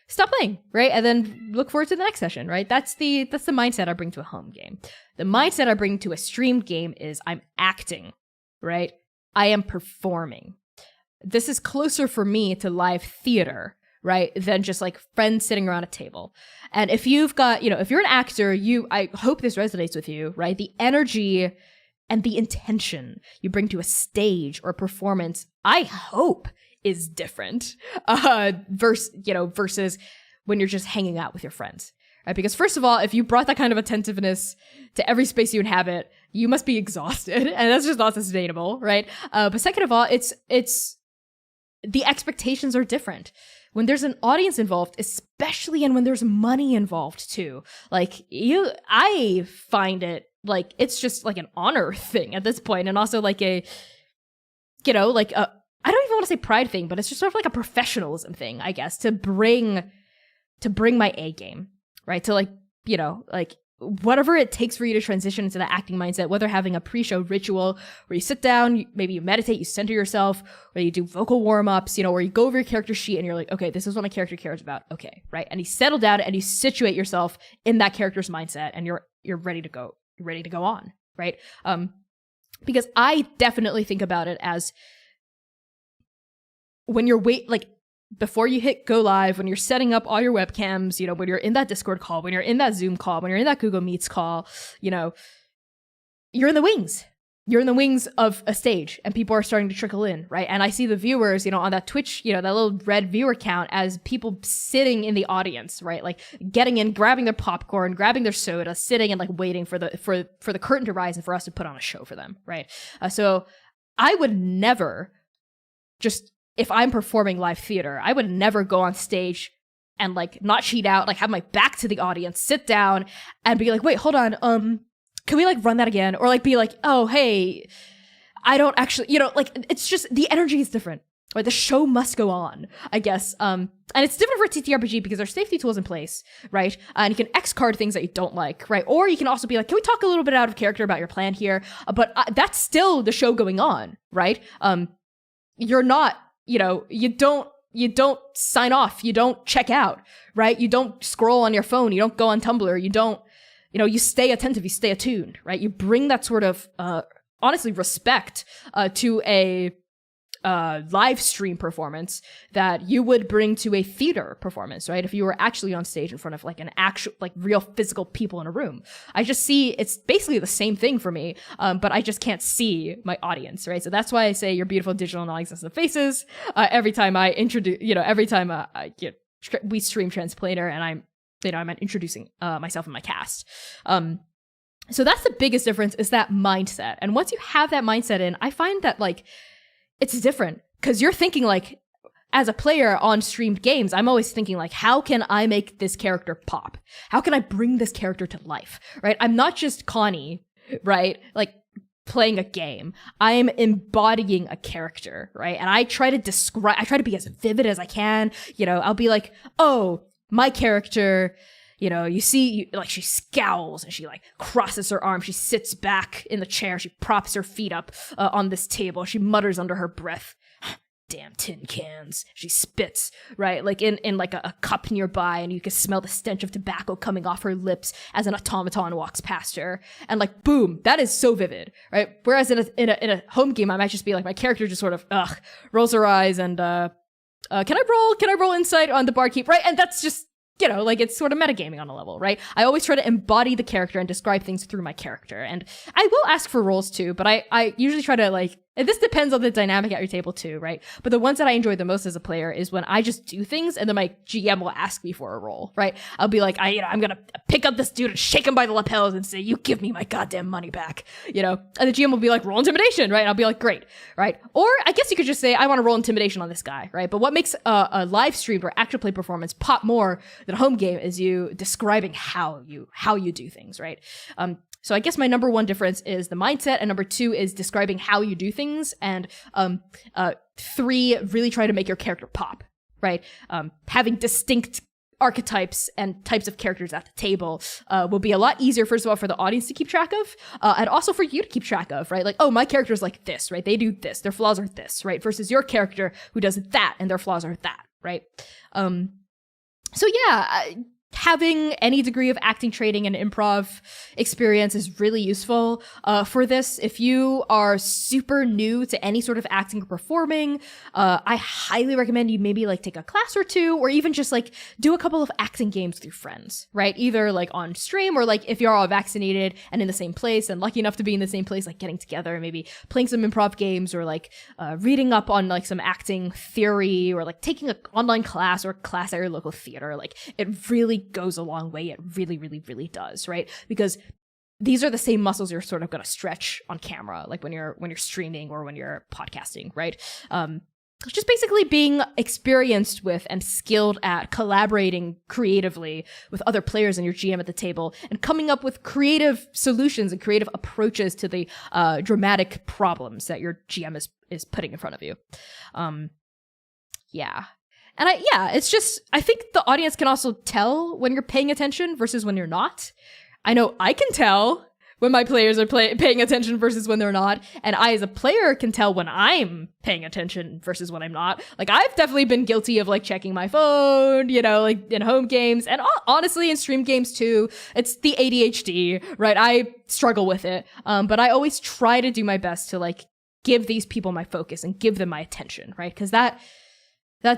stop playing, right? And then look forward to the next session, right? That's the mindset I bring to a home game. The mindset I bring to a streamed game is I'm acting, right? I am performing. This is closer for me to live theater, right, than just like friends sitting around a table. And if you've got, you know, if you're an actor, I hope this resonates with you, right? The energy and the intention you bring to a stage or a performance, I hope, is different versus when you're just hanging out with your friends. Right? Because first of all, if you brought that kind of attentiveness to every space you inhabit, you must be exhausted, and that's just not sustainable, right? But second of all, it's the expectations are different. When there's an audience involved, especially, and when there's money involved too, like I find it like it's just like an honor thing at this point, and also like a, you know, like a, I don't even want to say pride thing, but it's just sort of like a professionalism thing, I guess, to bring my A game. Right? To like, you know, like whatever it takes for you to transition into the acting mindset, whether having a pre-show ritual where you sit down, maybe you meditate, you center yourself, or you do vocal warm-ups, you know, or you go over your character sheet and you're like, okay, this is what my character cares about. Okay, right? And you settle down and you situate yourself in that character's mindset, and you're ready to go. You're ready to go on, right? Because I definitely think about it as when you're before you hit go live, when you're setting up all your webcams, you know, when you're in that Discord call, when you're in that Zoom call, when you're in that Google Meets call, you know, you're in the wings. You're in the wings of a stage and people are starting to trickle in, right? And I see the viewers, you know, on that Twitch, you know, that little red viewer count as people sitting in the audience, right? Like getting in, grabbing their popcorn, grabbing their soda, sitting and like waiting for the curtain to rise and for us to put on a show for them, right? So I would never just, if I'm performing live theater, I would never go on stage and like not cheat out, like have my back to the audience, sit down and be like, wait, hold on. Can we like run that again? Or like be like, oh, hey, I don't actually, you know, like it's just the energy is different, right? The show must go on, I guess. And it's different for TTRPG because there's safety tools in place, right? And you can X card things that you don't like, right? Or you can also be like, can we talk a little bit out of character about your plan here? But that's still the show going on, right? You're not, you know, you don't sign off. You don't check out, right? You don't scroll on your phone. You don't go on Tumblr. You don't, you know, you stay attentive. You stay attuned, right? You bring that sort of, honestly, respect to a live stream performance that you would bring to a theater performance, right? If you were actually on stage in front of like an actual, like real physical people in a room. I just see it's basically the same thing for me, but I just can't see my audience, right? So that's why I say your beautiful digital non-existent faces every time I introduce, you know, every time we stream Transplanar and I'm introducing myself and my cast. So that's the biggest difference, is that mindset. And once you have that mindset in, I find that like, it's different because you're thinking like, as a player on streamed games, I'm always thinking like, how can I make this character pop? How can I bring this character to life, right? I'm not just Connie, right? Like playing a game. I'm embodying a character, right? And I try to be as vivid as I can. You know, I'll be like, oh, my character, you know, like she scowls and she like crosses her arms. She sits back in the chair. She props her feet up on this table. She mutters under her breath, damn tin cans. She spits, right? Like in like a cup nearby, and you can smell the stench of tobacco coming off her lips as an automaton walks past her. And like, boom, that is so vivid, right? Whereas in a home game, I might just be like, my character just sort of, rolls her eyes and, can I roll insight on the barkeep, right? And that's just, you know, like it's sort of metagaming on a level, right? I always try to embody the character and describe things through my character. And I will ask for rolls too, but I usually try to like, and this depends on the dynamic at your table too, right? But the ones that I enjoy the most as a player is when I just do things and then my GM will ask me for a roll, right? I'll be like, I'm gonna pick up this dude and shake him by the lapels and say, you give me my goddamn money back, you know? And the GM will be like, roll intimidation, right? And I'll be like, great, right? Or I guess you could just say, I want to roll intimidation on this guy, right? But what makes a live streamed or actual play performance pop more than a home game is you describing how you do things, right? So I guess my number one difference is the mindset, and number two is describing how you do things, and three, really try to make your character pop, right? Having distinct archetypes and types of characters at the table will be a lot easier, first of all, for the audience to keep track of, and also for you to keep track of, right? Like, oh, my character's like this, right? They do this, their flaws are this, right? Versus your character who does that and their flaws are that, right? So yeah, having any degree of acting training and improv experience is really useful for this. If you are super new to any sort of acting or performing, I highly recommend you maybe like take a class or two, or even just like do a couple of acting games with your friends, right? Either like on stream, or like if you're all vaccinated and in the same place and lucky enough to be in the same place, like getting together and maybe playing some improv games, or like reading up on like some acting theory, or like taking an online class or class at your local theater. Like it really goes a long way. It really, really, really does, right? Because these are the same muscles you're sort of going to stretch on camera, like when you're streaming or when you're podcasting, right? Just basically being experienced with and skilled at collaborating creatively with other players and your GM at the table, and coming up with creative solutions and creative approaches to the dramatic problems that your GM is putting in front of you. Yeah. And it's just, I think the audience can also tell when you're paying attention versus when you're not. I know I can tell when my players are paying attention versus when they're not. And I, as a player, can tell when I'm paying attention versus when I'm not. Like, I've definitely been guilty of, like, checking my phone, you know, like, in home games. And honestly, in stream games, too. It's the ADHD, right? I struggle with it. But I always try to do my best to, like, give these people my focus and give them my attention, right? Because that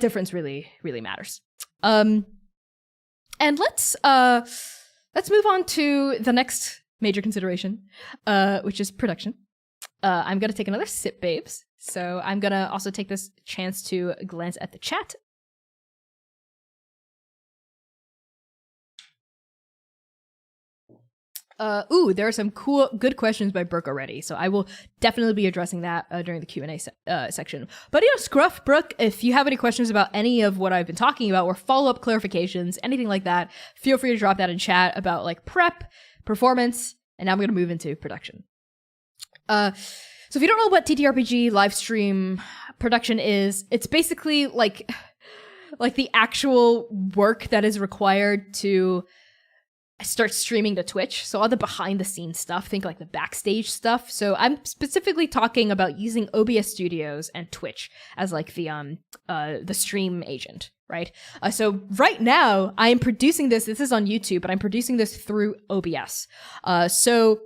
difference really, really matters. And let's move on to the next major consideration, which is production. I'm gonna take another sip, babes. So I'm gonna also take this chance to glance at the chat. There are some good questions by Brooke already, so I will definitely be addressing that during the Q&A section. But, Scruff, Brooke, if you have any questions about any of what I've been talking about, or follow-up clarifications, anything like that, feel free to drop that in chat about, like, prep, performance, and now I'm going to move into production. So if you don't know what TTRPG live stream production is, it's basically, like the actual work that is required to start streaming to Twitch. So all the behind the scenes stuff, think like the backstage stuff. So I'm specifically talking about using OBS Studios and Twitch as like the stream agent, right? So right now I am producing this. This is on YouTube, but I'm producing this through OBS. So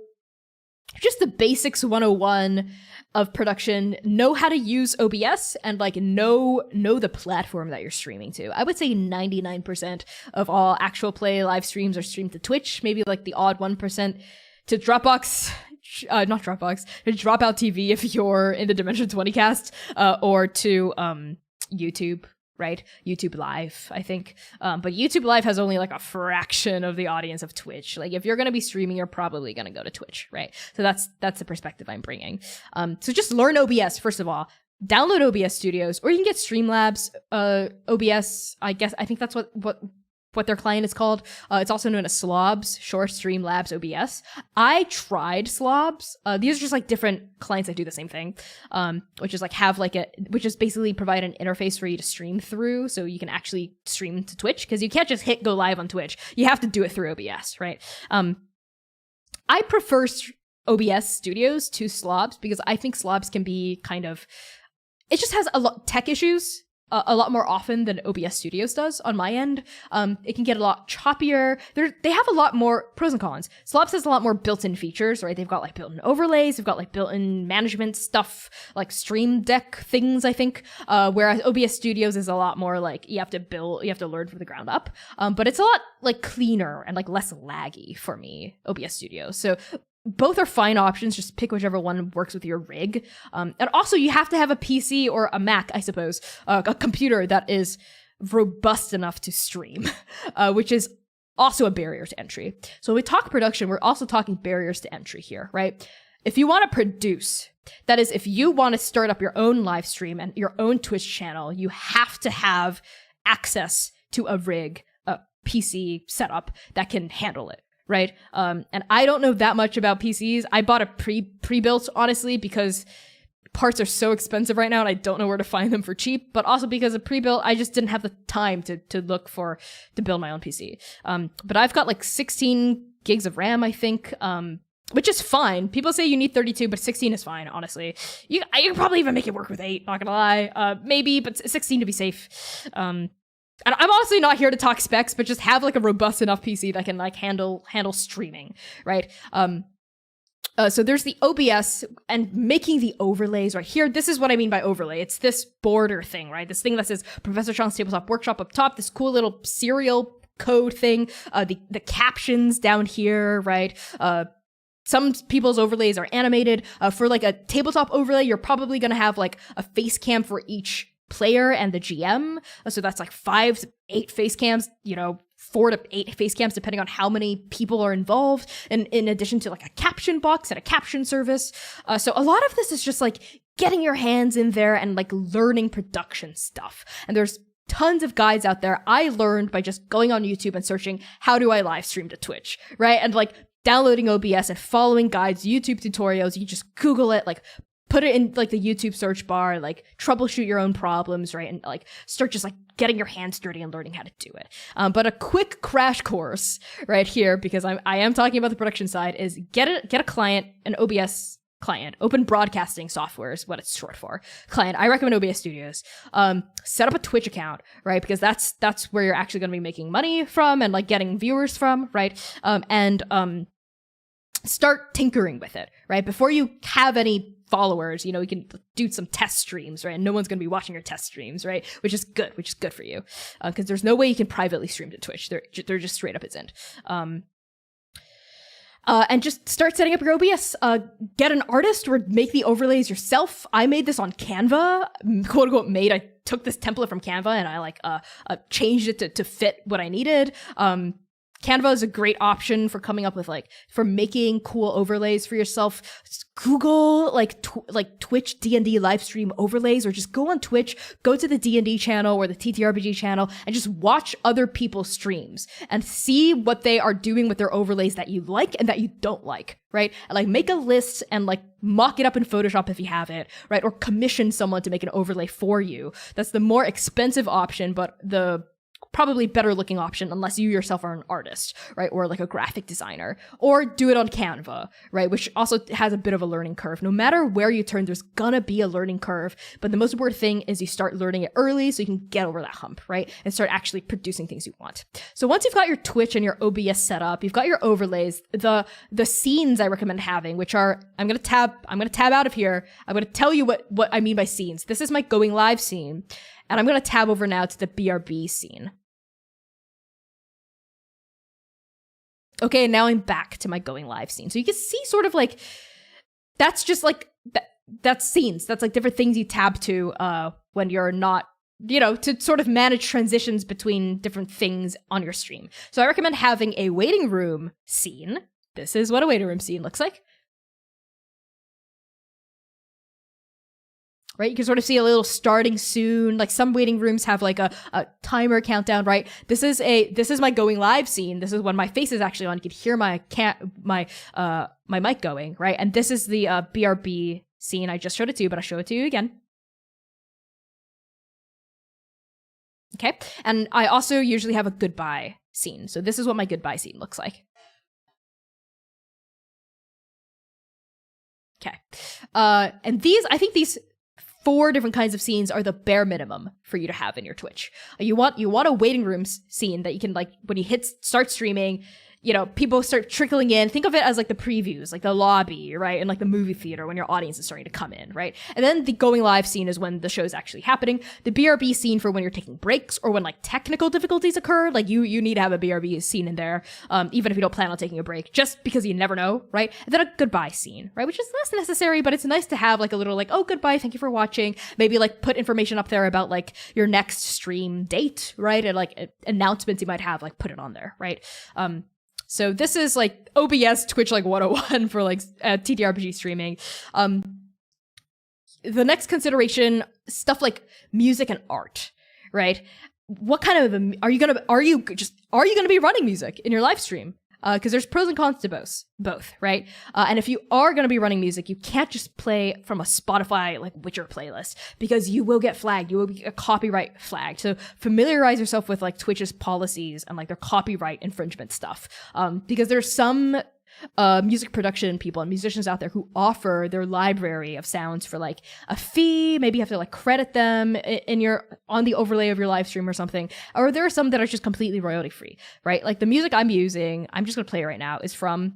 just the basics 101 of production, know how to use OBS and like know the platform that you're streaming to. I would say 99% of all actual play live streams are streamed to Twitch, maybe like the odd 1% to Dropbox, not Dropbox, to Dropout TV if you're in the Dimension 20 cast, or to YouTube, right? YouTube Live, I think. But YouTube Live has only like a fraction of the audience of Twitch. Like if you're going to be streaming, you're probably going to go to Twitch, right? So that's the perspective I'm bringing. So just learn OBS, first of all. download OBS Studios, or you can get Streamlabs OBS. I think that's what their client is called. It's also known as Slobs, short Streamlabs OBS. I tried Slobs. These are just like different clients that do the same thing, which is like which is basically provide an interface for you to stream through, so you can actually stream to Twitch, because you can't just hit go live on Twitch. You have to do it through OBS, right? I prefer OBS Studios to Slobs because I think Slobs can be it just has a lot tech issues a lot more often than OBS Studios does on my end. It can get a lot choppier. They have a lot more pros and cons. Slobs has a lot more built-in features, right? They've got like built-in overlays, they've got like built-in management stuff, like Stream Deck things, I think. Whereas OBS Studios is a lot more like you have to learn from the ground up. But it's a lot like cleaner and like less laggy for me, OBS Studios. So both are fine options. Just pick whichever one works with your rig. And also, you have to have a PC or a Mac, I suppose, a computer that is robust enough to stream, which is also a barrier to entry. So when we talk production, we're also talking barriers to entry here, right? If you want to produce, that is, if you want to start up your own live stream and your own Twitch channel, you have to have access to a rig, a PC setup that can handle it. Right? And I don't know that much about PCs. I bought a pre-built, honestly, because parts are so expensive right now and I don't know where to find them for cheap, but also because of pre-built, I just didn't have the time to build my own PC. But I've got like 16 gigs of RAM, I think, which is fine. People say you need 32, but 16 is fine, honestly. You can probably even make it work with 8, not gonna lie. Maybe, but 16 to be safe. And I'm honestly not here to talk specs, but just have like a robust enough PC that can like handle streaming, right? So there's the OBS and making the overlays right here. This is what I mean by overlay. It's this border thing, right? This thing that says Professor Chong's Tabletop Workshop up top, this cool little serial code thing, the captions down here, right? Some people's overlays are animated. For like a tabletop overlay, you're probably gonna have like a face cam for each player and the GM. So that's like 5 to 8 face cams, 4 to 8 face cams, depending on how many people are involved. And in addition to like a caption box and a caption service. So a lot of this is just like getting your hands in there and like learning production stuff. And there's tons of guides out there. I learned by just going on YouTube and searching, how do I live stream to Twitch, right? And like downloading OBS and following guides, YouTube tutorials. You just Google it, like put it in like the YouTube search bar, like troubleshoot your own problems, right? And like start just like getting your hands dirty and learning how to do it. But a quick crash course right here, because I am talking about the production side, is get a client, an OBS client, open broadcasting software is what it's short for. Client. I recommend OBS Studios. Set up a Twitch account, right? Because that's where you're actually going to be making money from and like getting viewers from, right? Start tinkering with it, right? Before you have any followers, you can do some test streams, right? And no one's going to be watching your test streams, right? Which is good for you. Because there's no way you can privately stream to Twitch. They're just straight up isn't. And just start setting up your OBS. Get an artist or make the overlays yourself. I made this on Canva, quote unquote made. I took this template from Canva and I changed it to fit what I needed. Canva is a great option for coming up with for making cool overlays for yourself. Google Twitch D&D live stream overlays, or just go on Twitch, go to the D&D channel or the TTRPG channel and just watch other people's streams and see what they are doing with their overlays that you like and that you don't like, right? And make a list and mock it up in Photoshop if you have it, right? Or commission someone to make an overlay for you. That's the more expensive option, but the probably better looking option unless you yourself are an artist, right? Or a graphic designer, or do it on Canva, right? Which also has a bit of a learning curve. No matter where you turn, there's gonna be a learning curve, but the most important thing is you start learning it early so you can get over that hump, right? And start actually producing things you want. So once you've got your Twitch and your OBS set up, you've got your overlays, the scenes I recommend having, which are, I'm gonna tab out of here. I'm gonna tell you what I mean by scenes. This is my going live scene, and I'm gonna tab over now to the BRB scene. Okay, now I'm back to my going live scene. So you can see sort of that's just that's scenes. That's different things you tab to when you're not, to sort of manage transitions between different things on your stream. So I recommend having a waiting room scene. This is what a waiting room scene looks like. right? You can sort of see a little starting soon. Like some waiting rooms have like a timer countdown, right? This is my going live scene. This is when my face is actually on. You can hear my mic going, right? And this is the BRB scene. I just showed it to you, but I'll show it to you again. Okay. And I also usually have a goodbye scene. So this is what my goodbye scene looks like. Okay. And I think these 4 different kinds of scenes are the bare minimum for you to have in your Twitch. You want a waiting room scene that you can, like, when you hit start streaming, you know, people start trickling in. Think of it as like the previews, like the lobby, right? And like the movie theater when your audience is starting to come in, right? And then the going live scene is when the show is actually happening. The BRB scene for when you're taking breaks or when like technical difficulties occur, like you need to have a BRB scene in there, even if you don't plan on taking a break, just because you never know, right? And then a goodbye scene, right? Which is less necessary, but it's nice to have like a little like, oh, goodbye, thank you for watching. Maybe like put information up there about like your next stream date, right? And like announcements you might have, like put it on there, right? So this is like OBS Twitch like 101 for like TTRPG streaming. The next consideration, stuff like music and art, right? What kind of are you gonna be running music in your live stream? Because there's pros and cons to both, right? And if you are going to be running music, you can't just play from a Spotify like Witcher playlist because you will get flagged. You will be a copyright flagged. So familiarize yourself with like Twitch's policies and like their copyright infringement stuff. Because there's some music production people and musicians out there who offer their library of sounds for like a fee. Maybe you have to like credit them on the overlay of your live stream or something. Or there are some that are just completely royalty free, right? Like the music I'm using, I'm just gonna play right now, is from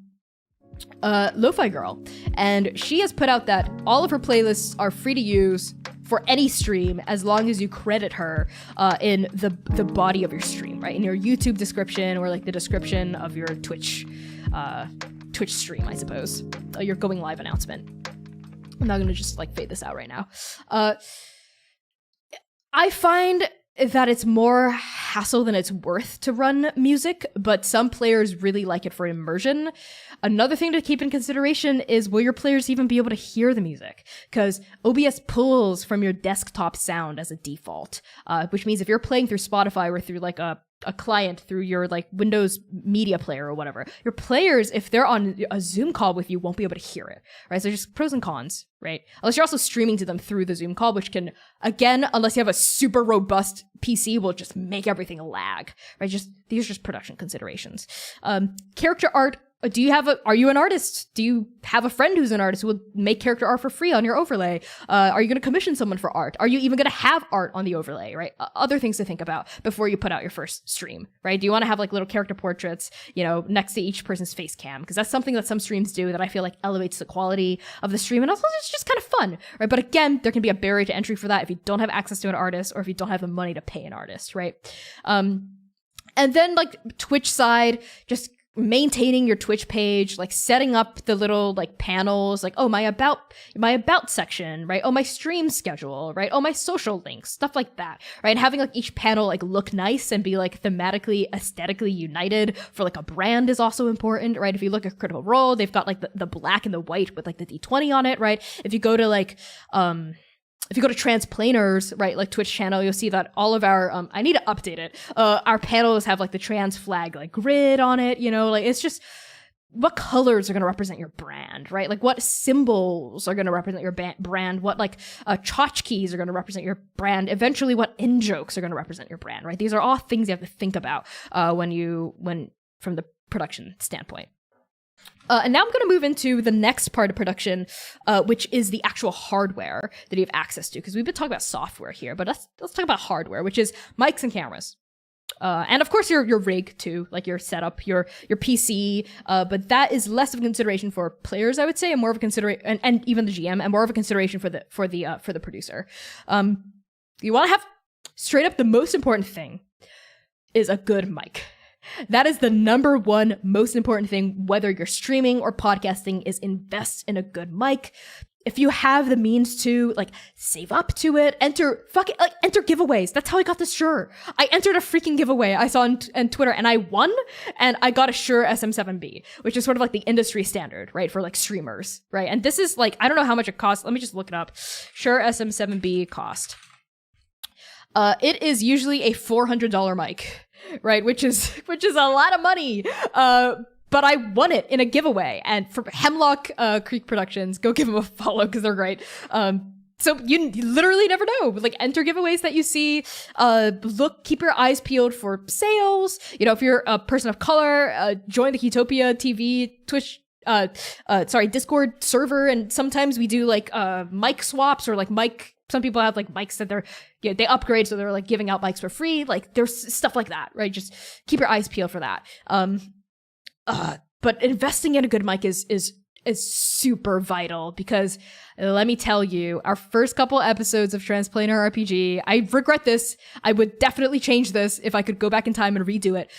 Lo-Fi Girl, and she has put out that all of her playlists are free to use for any stream as long as you credit her in the body of your stream, right? In your YouTube description or like the description of your Twitch stream, I suppose. Your going live announcement. I'm not gonna just like fade this out right now. I find that it's more hassle than it's worth to run music, but some players really like it for immersion. Another thing to keep in consideration is, will your players even be able to hear the music? Because OBS pulls from your desktop sound as a default, which means if you're playing through Spotify or through like a client through your like Windows media player or whatever, your players, if they're on a Zoom call with you, won't be able to hear it, right? So just pros and cons, right? Unless you're also streaming to them through the Zoom call, which can, again, unless you have a super robust PC, will just make everything lag, right? These are just production considerations. Character art. Are you an artist? Do you have a friend who's an artist who will make character art for free on your overlay? Are you going to commission someone for art? Are you even going to have art on the overlay, right? Other things to think about before you put out your first stream, right? Do you want to have like little character portraits, next to each person's face cam? Because that's something that some streams do that I feel like elevates the quality of the stream, and also it's just kind of fun, right? But again, there can be a barrier to entry for that if you don't have access to an artist or if you don't have the money to pay an artist, right? And then like Twitch side, just maintaining your Twitch page, like setting up the little like panels, like, oh, my about section, right? Oh, my stream schedule, right? Oh, my social links, stuff like that, right? And having like each panel like look nice and be like thematically, aesthetically united for like a brand is also important, right? If you look at Critical Role, they've got like the black and the white with like the D20 on it, right? If you go to like, if you go to Transplanar's, right, like Twitch channel, you'll see that all of our, I need to update it. Our panels have like the trans flag, like grid on it, like it's just, what colors are going to represent your brand, right? Like what symbols are going to represent your brand? What like tchotchkes are going to represent your brand? Eventually what in-jokes are going to represent your brand, right? These are all things you have to think about from the production standpoint. And now I'm going to move into the next part of production, which is the actual hardware that you have access to. Because we've been talking about software here, but let's talk about hardware, which is mics and cameras. And of course your rig too, like your setup, your PC, but that is less of a consideration for players, I would say, and more of a consideration, and even the GM, and more of a consideration for the producer. You want to have straight up the most important thing is a good mic. That is the number one most important thing, whether you're streaming or podcasting, is invest in a good mic. if you have the means to like save up to it, enter giveaways. That's how I got this Shure. I entered a freaking giveaway I saw on Twitter and I won, and I got a Shure SM7B, which is sort of like the industry standard, right? For like streamers, right? And this is like, I don't know how much it costs. Let me just look it up. Shure SM7B cost. It is usually a $400 mic, right? Which is a lot of money. But I won it in a giveaway, and for Hemlock Creek Productions, go give them a follow because they're great. So you literally never know. Like, enter giveaways that you see. Keep your eyes peeled for sales. You know, if you're a person of color, join the Heatopia TV Twitch. Discord server, and sometimes we do like mic swaps or like mic. Some people have like mics that they upgrade, so they're like giving out mics for free. Like, there's stuff like that, right? Just keep your eyes peeled for that. But investing in a good mic is super vital, because let me tell you, our first couple episodes of Transplanar RPG, I regret this. I would definitely change this if I could go back in time and redo it.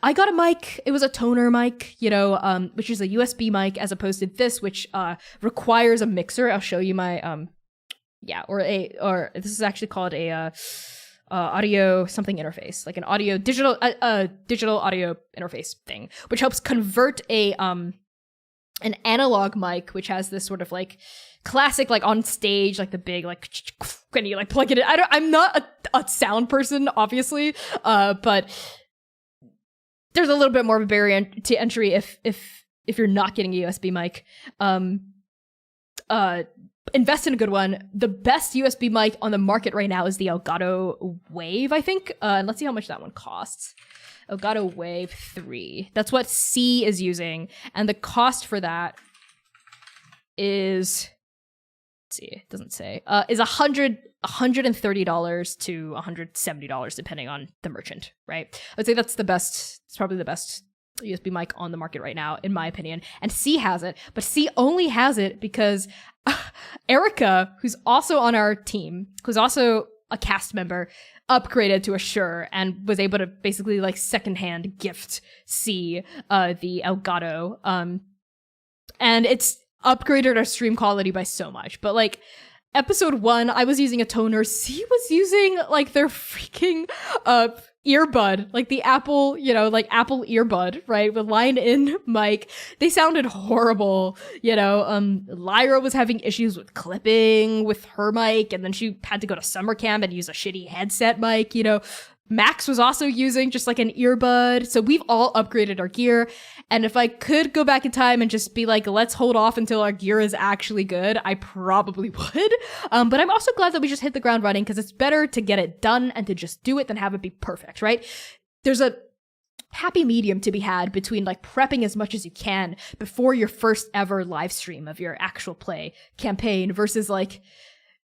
I got a mic. It was a toner mic, which is a USB mic, as opposed to this, which requires a mixer. I'll show you my or this is actually called a audio something interface, like an audio digital audio interface thing, which helps convert an analog mic, which has this sort of like classic, like on stage, like the big like when you like plug it in. I'm not a sound person, obviously, but there's a little bit more of a barrier to entry if you're not getting a USB mic. Invest in a good one. The best USB mic on the market right now is the Elgato Wave, I think. And let's see how much that one costs. Elgato Wave 3. That's what C is using. And the cost for that is, let's see, it doesn't say, is $130 to $170, depending on the merchant, right? I'd say that's probably the best USB mic on the market right now, in my opinion. And C has it, but C only has it because Erica, who's also on our team, who's also a cast member, upgraded to a Shure and was able to basically like secondhand gift C the Elgato. And it's upgraded our stream quality by so much. But like episode 1, I was using a toner. C was using like their freaking earbud, like the Apple, Apple earbud, right? With line-in mic. They sounded horrible, Lyra was having issues with clipping with her mic, and then she had to go to summer camp and use a shitty headset mic, Max was also using just like an earbud. So we've all upgraded our gear. And if I could go back in time and just be like, let's hold off until our gear is actually good, I probably would. But I'm also glad that we just hit the ground running, because it's better to get it done and to just do it than have it be perfect, right? There's a happy medium to be had between like prepping as much as you can before your first ever live stream of your actual play campaign versus like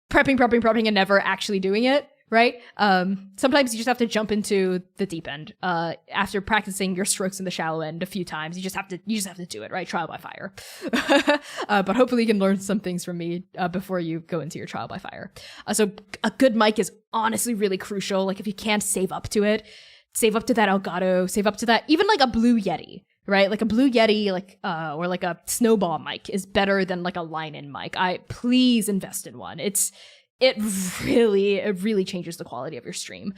prepping and never actually doing it. Right? Sometimes you just have to jump into the deep end. After practicing your strokes in the shallow end a few times, you just have to do it, right? Trial by fire. But hopefully you can learn some things from me before you go into your trial by fire. So a good mic is honestly really crucial. Like, if you can't save up to it, save up to that Elgato, save up to that, even like a Blue Yeti, right? Like a Blue Yeti, or like a Snowball mic is better than like a line-in mic. Please invest in one. It really changes the quality of your stream,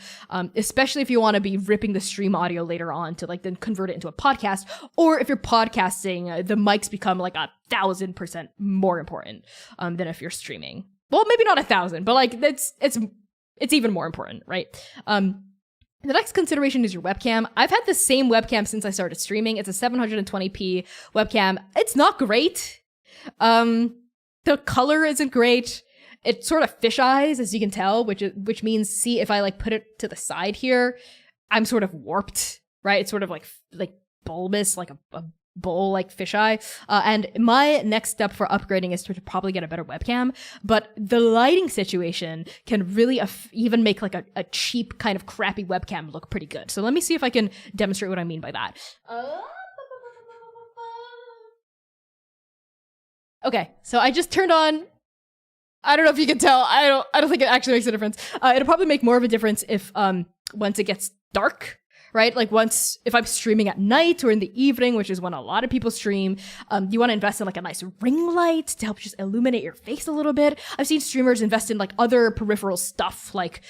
especially if you want to be ripping the stream audio later on to like then convert it into a podcast, or if you're podcasting, the mics become like 1,000% more important than if you're streaming. Well, maybe not 1,000, but like it's even more important, right? The next consideration is your webcam. I've had the same webcam since I started streaming. It's a 720p webcam. It's not great. The color isn't great. It sort of fisheyes, as you can tell, which means, see, if I like put it to the side here, I'm sort of warped, right? It's sort of like bulbous, like a bowl, like fisheye. And my next step for upgrading is to probably get a better webcam. But the lighting situation can really even make like a cheap kind of crappy webcam look pretty good. So let me see if I can demonstrate what I mean by that. Okay, so I just turned on. I don't know if you can tell. I don't think it actually makes a difference. It'll probably make more of a difference if once it gets dark, right? Like if I'm streaming at night or in the evening, which is when a lot of people stream, you want to invest in like a nice ring light to help just illuminate your face a little bit. I've seen streamers invest in like other peripheral stuff, like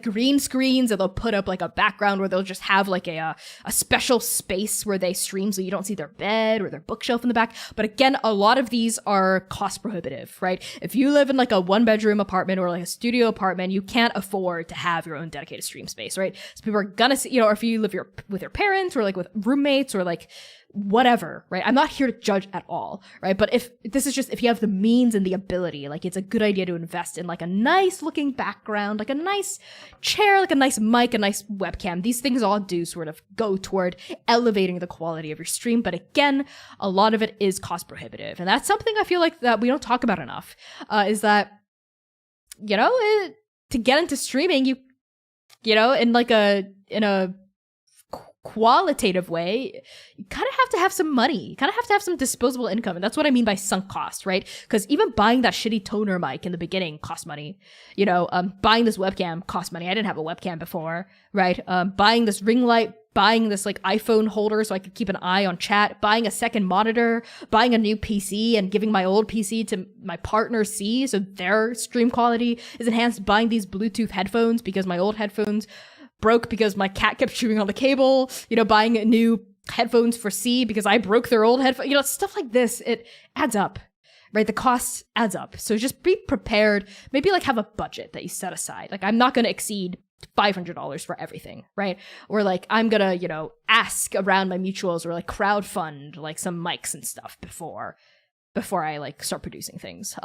green screens, or they'll put up like a background where they'll just have like a special space where they stream so you don't see their bed or their bookshelf in the back. But again, a lot of these are cost prohibitive, right? If you live in like a 1-bedroom apartment or like a studio apartment, you can't afford to have your own dedicated stream space, right? So people are gonna see, or if you live with your parents or like with roommates or like whatever, right? I'm not here to judge at all, right? But if you have the means and the ability, like it's a good idea to invest in like a nice looking background, like a nice chair, like a nice mic, a nice webcam. These things all do sort of go toward elevating the quality of your stream. But again, a lot of it is cost prohibitive. And that's something I feel like that we don't talk about enough, is that, to get into streaming, in a qualitative way, you kind of have to have some money, kind of have to have some disposable income. And that's what I mean by sunk cost, right? Because even buying that shitty toner mic in the beginning cost money. Buying this webcam cost money. I didn't have a webcam before, right? Buying this ring light, buying this like iPhone holder so I could keep an eye on chat, buying a second monitor, buying a new PC and giving my old PC to my partner C so their stream quality is enhanced, buying these Bluetooth headphones because my old headphones broke because my cat kept chewing on the cable, buying new headphones for C because I broke their old headphones, stuff like this. It adds up, right? The cost adds up. So just be prepared. Maybe like have a budget that you set aside. Like I'm not going to exceed $500 for everything, right? Or like I'm going to, ask around my mutuals or like crowdfund like some mics and stuff before I like start producing things.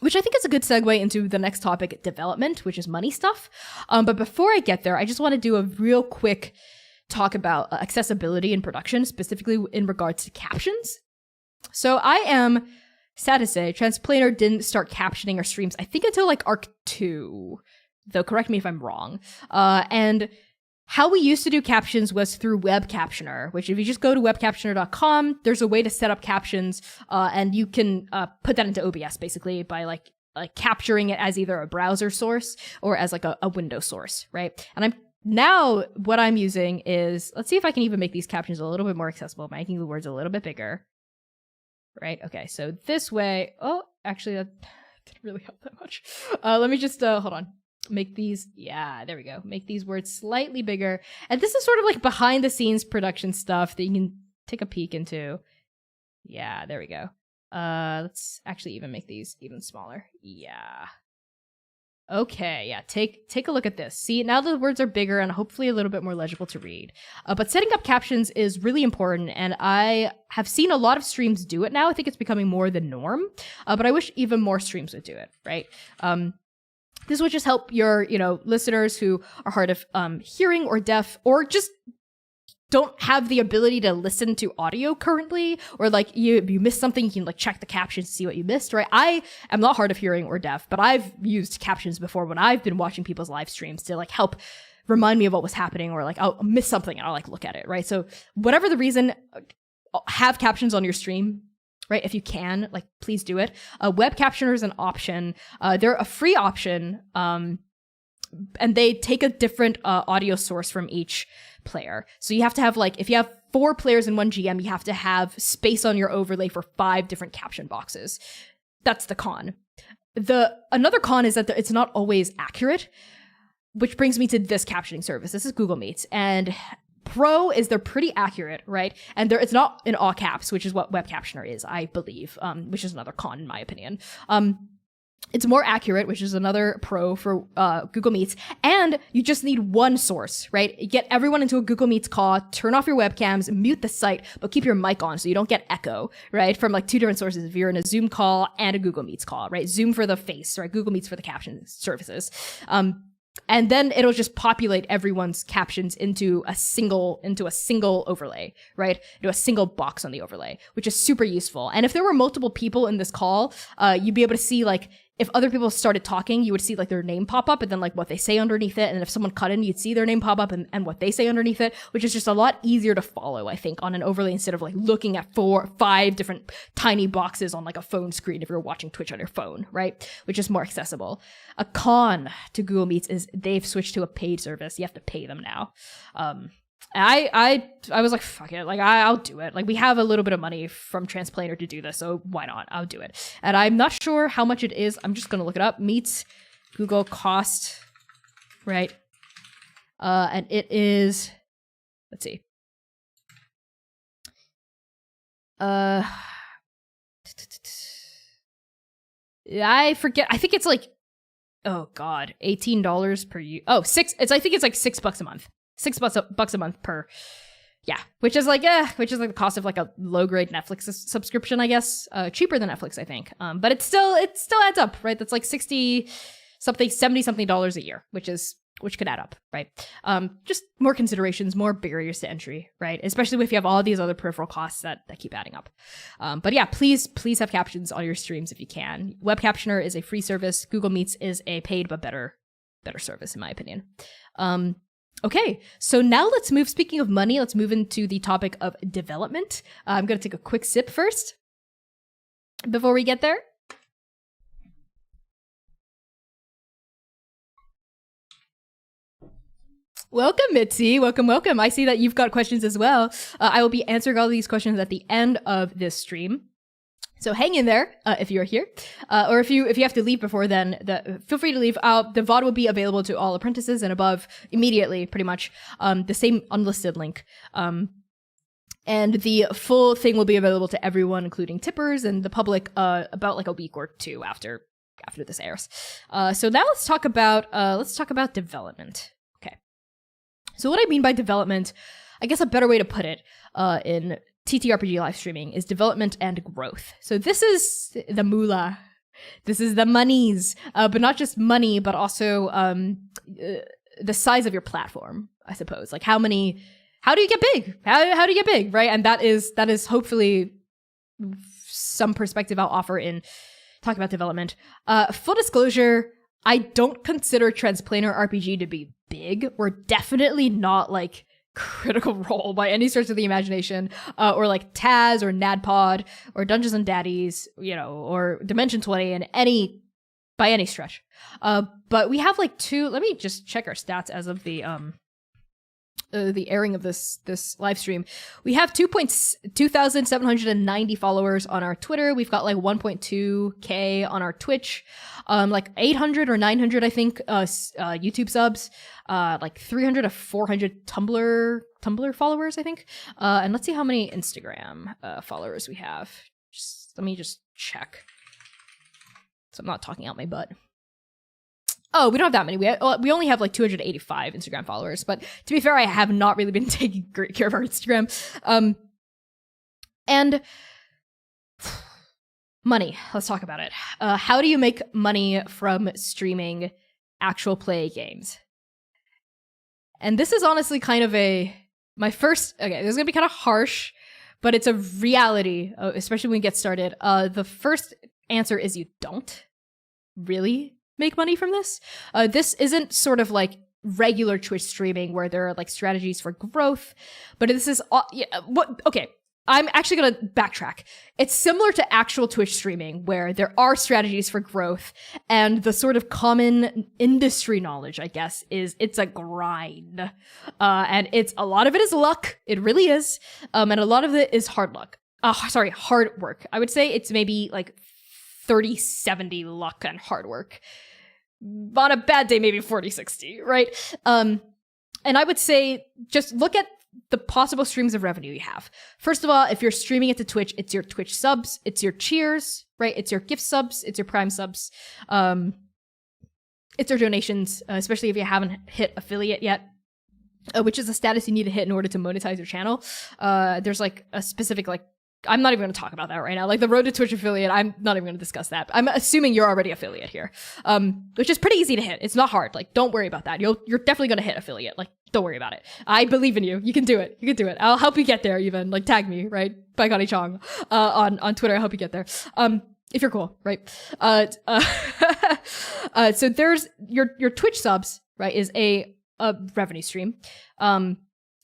Which I think is a good segue into the next topic, development, which is money stuff. But before I get there, I just want to do a real quick talk about accessibility in production, specifically in regards to captions. So I am sad to say, Transplanar didn't start captioning our streams, I think until like Arc 2, though correct me if I'm wrong. And how we used to do captions was through Web Captioner, which if you just go to webcaptioner.com, there's a way to set up captions, and you can put that into OBS basically by like capturing it as either a browser source or as like a window source, right? And what I'm using is, let's see if I can even make these captions a little bit more accessible, making the words a little bit bigger, right? Okay, so this way, actually that didn't really help that much. Let me just, hold on. Make these, there we go. Make these words slightly bigger. And this is sort of like behind the scenes production stuff that you can take a peek into. Yeah, there we go. Let's actually even make these even smaller. Yeah. Okay, yeah, take a look at this. See, now the words are bigger and hopefully a little bit more legible to read. But setting up captions is really important, and I have seen a lot of streams do it now. I think it's becoming more the norm, but I wish even more streams would do it, right? This would just help your, listeners who are hard of hearing or deaf or just don't have the ability to listen to audio currently, or like you missed something, you can like check the captions to see what you missed, right? I am not hard of hearing or deaf, but I've used captions before when I've been watching people's live streams to like help remind me of what was happening, or like I'll miss something and I'll like look at it, right? So whatever the reason, have captions on your stream, right? If you can, like, please do it. Web Captioner is an option. They're a free option, and they take a different audio source from each player. So you have to have, like, if you have 4 players in one GM, you have to have space on your overlay for 5 different caption boxes. That's the con. Another con is that it's not always accurate, which brings me to this captioning service. This is Google Meets, and Pro is they're pretty accurate, right? And it's not in all caps, which is what Web Captioner is, I believe, which is another con in my opinion. It's more accurate, which is another pro for Google Meets, and you just need one source, right? You get everyone into a Google Meets call, turn off your webcams, mute the site, but keep your mic on so you don't get echo, right? From like 2 different sources if you're in a Zoom call and a Google Meets call, right? Zoom for the face, right? Google Meets for the caption services. And then it'll just populate everyone's captions into a single overlay, right? Into a single box on the overlay, which is super useful. And if there were multiple people in this call, you'd be able to see like if other people started talking, you would see like their name pop up and then like what they say underneath it. And if someone cut in, you'd see their name pop up and what they say underneath it, which is just a lot easier to follow, I think, on an overlay instead of like looking at 4 or 5 different tiny boxes on like a phone screen if you're watching Twitch on your phone, right? Which is more accessible. A con to Google Meets is they've switched to a paid service. You have to pay them now. I was like, fuck it, like I'll do it. Like we have a little bit of money from Transplanar to do this, so why not? I'll do it. And I'm not sure how much it is. I'm just gonna look it up. Meets Google cost, right? And it is, let's see. I forget. I think it's like, oh god, $18 per year. Oh, I think it's like $6 a month. $6 a month per, yeah, which is like the cost of like a low grade Netflix subscription, I guess. Cheaper than Netflix, I think. But it still adds up, right? That's like $70 something a year, which could add up, right? Just more considerations, more barriers to entry, right? Especially if you have all these other peripheral costs that keep adding up. But yeah, please have captions on your streams if you can. Web Captioner is a free service. Google Meets is a paid but better service in my opinion. Okay, so now speaking of money, let's move into the topic of development. I'm going to take a quick sip first before we get there. Welcome, Mitzi. Welcome. I see that you've got questions as well. I will be answering all these questions at the end of this stream. So hang in there if you're here, or if you have to leave before then, feel free to leave. The VOD will be available to all apprentices and above immediately, pretty much. The same unlisted link, and the full thing will be available to everyone, including tippers and the public, about like a week or 2 after this airs. So now let's talk about development. Okay. So what I mean by development, I guess a better way to put it, in TTRPG live streaming is development and growth. So this is the moolah. This is the monies, but not just money, but also the size of your platform, I suppose. Like how do you get big? How do you get big, right? And that is hopefully some perspective I'll offer in talking about development. Full disclosure, I don't consider Transplanar RPG to be big. We're definitely not like Critical Role by any stretch of the imagination, or like Taz or NADPOD or Dungeons and Daddies, or Dimension 20 by any stretch. But we have like 2. Let me just check our stats as of the airing of this live stream. We have 2,790 followers on our Twitter. We've got like 1.2k on our Twitch, like 800 or 900 I think YouTube subs, like 300 to 400 Tumblr followers I think, and let's see how many Instagram followers we have. Let me just check, so I'm not talking out my butt. Oh, we don't have that many. We only have like 285 Instagram followers. But to be fair, I have not really been taking great care of our Instagram. And money. Let's talk about it. How do you make money from streaming actual play games? And this is honestly kind of my first. Okay, this is gonna be kind of harsh, but it's a reality, especially when we get started. The first answer is you don't really make money from this. This isn't sort of like regular Twitch streaming where there are like strategies for growth, but this is okay. I'm actually gonna backtrack. It's similar to actual Twitch streaming where there are strategies for growth, and the sort of common industry knowledge, I guess, is it's a grind, and a lot of it is luck. It really is, and a lot of it is hard work. I would say it's maybe like 30-70 luck and hard work. On a bad day, maybe 40-60, right? And I would say just look at the possible streams of revenue you have. First of all, if you're streaming it to Twitch, it's your Twitch subs, it's your cheers, right? It's your gift subs, it's your Prime subs, it's your donations, especially if you haven't hit affiliate yet, which is a status you need to hit in order to monetize your channel. There's like a specific I'm not even going to talk about that right now. Like the road to Twitch affiliate, I'm not even going to discuss that. I'm assuming you're already affiliate here, which is pretty easy to hit. It's not hard. Like, don't worry about that. You're definitely going to hit affiliate. Like, don't worry about it. I believe in you. You can do it. I'll help you get there even. Like, tag me, right? Baikani Chong on Twitter. I'll help you get there. if you're cool, right? So there's your Twitch subs, right, is a revenue stream.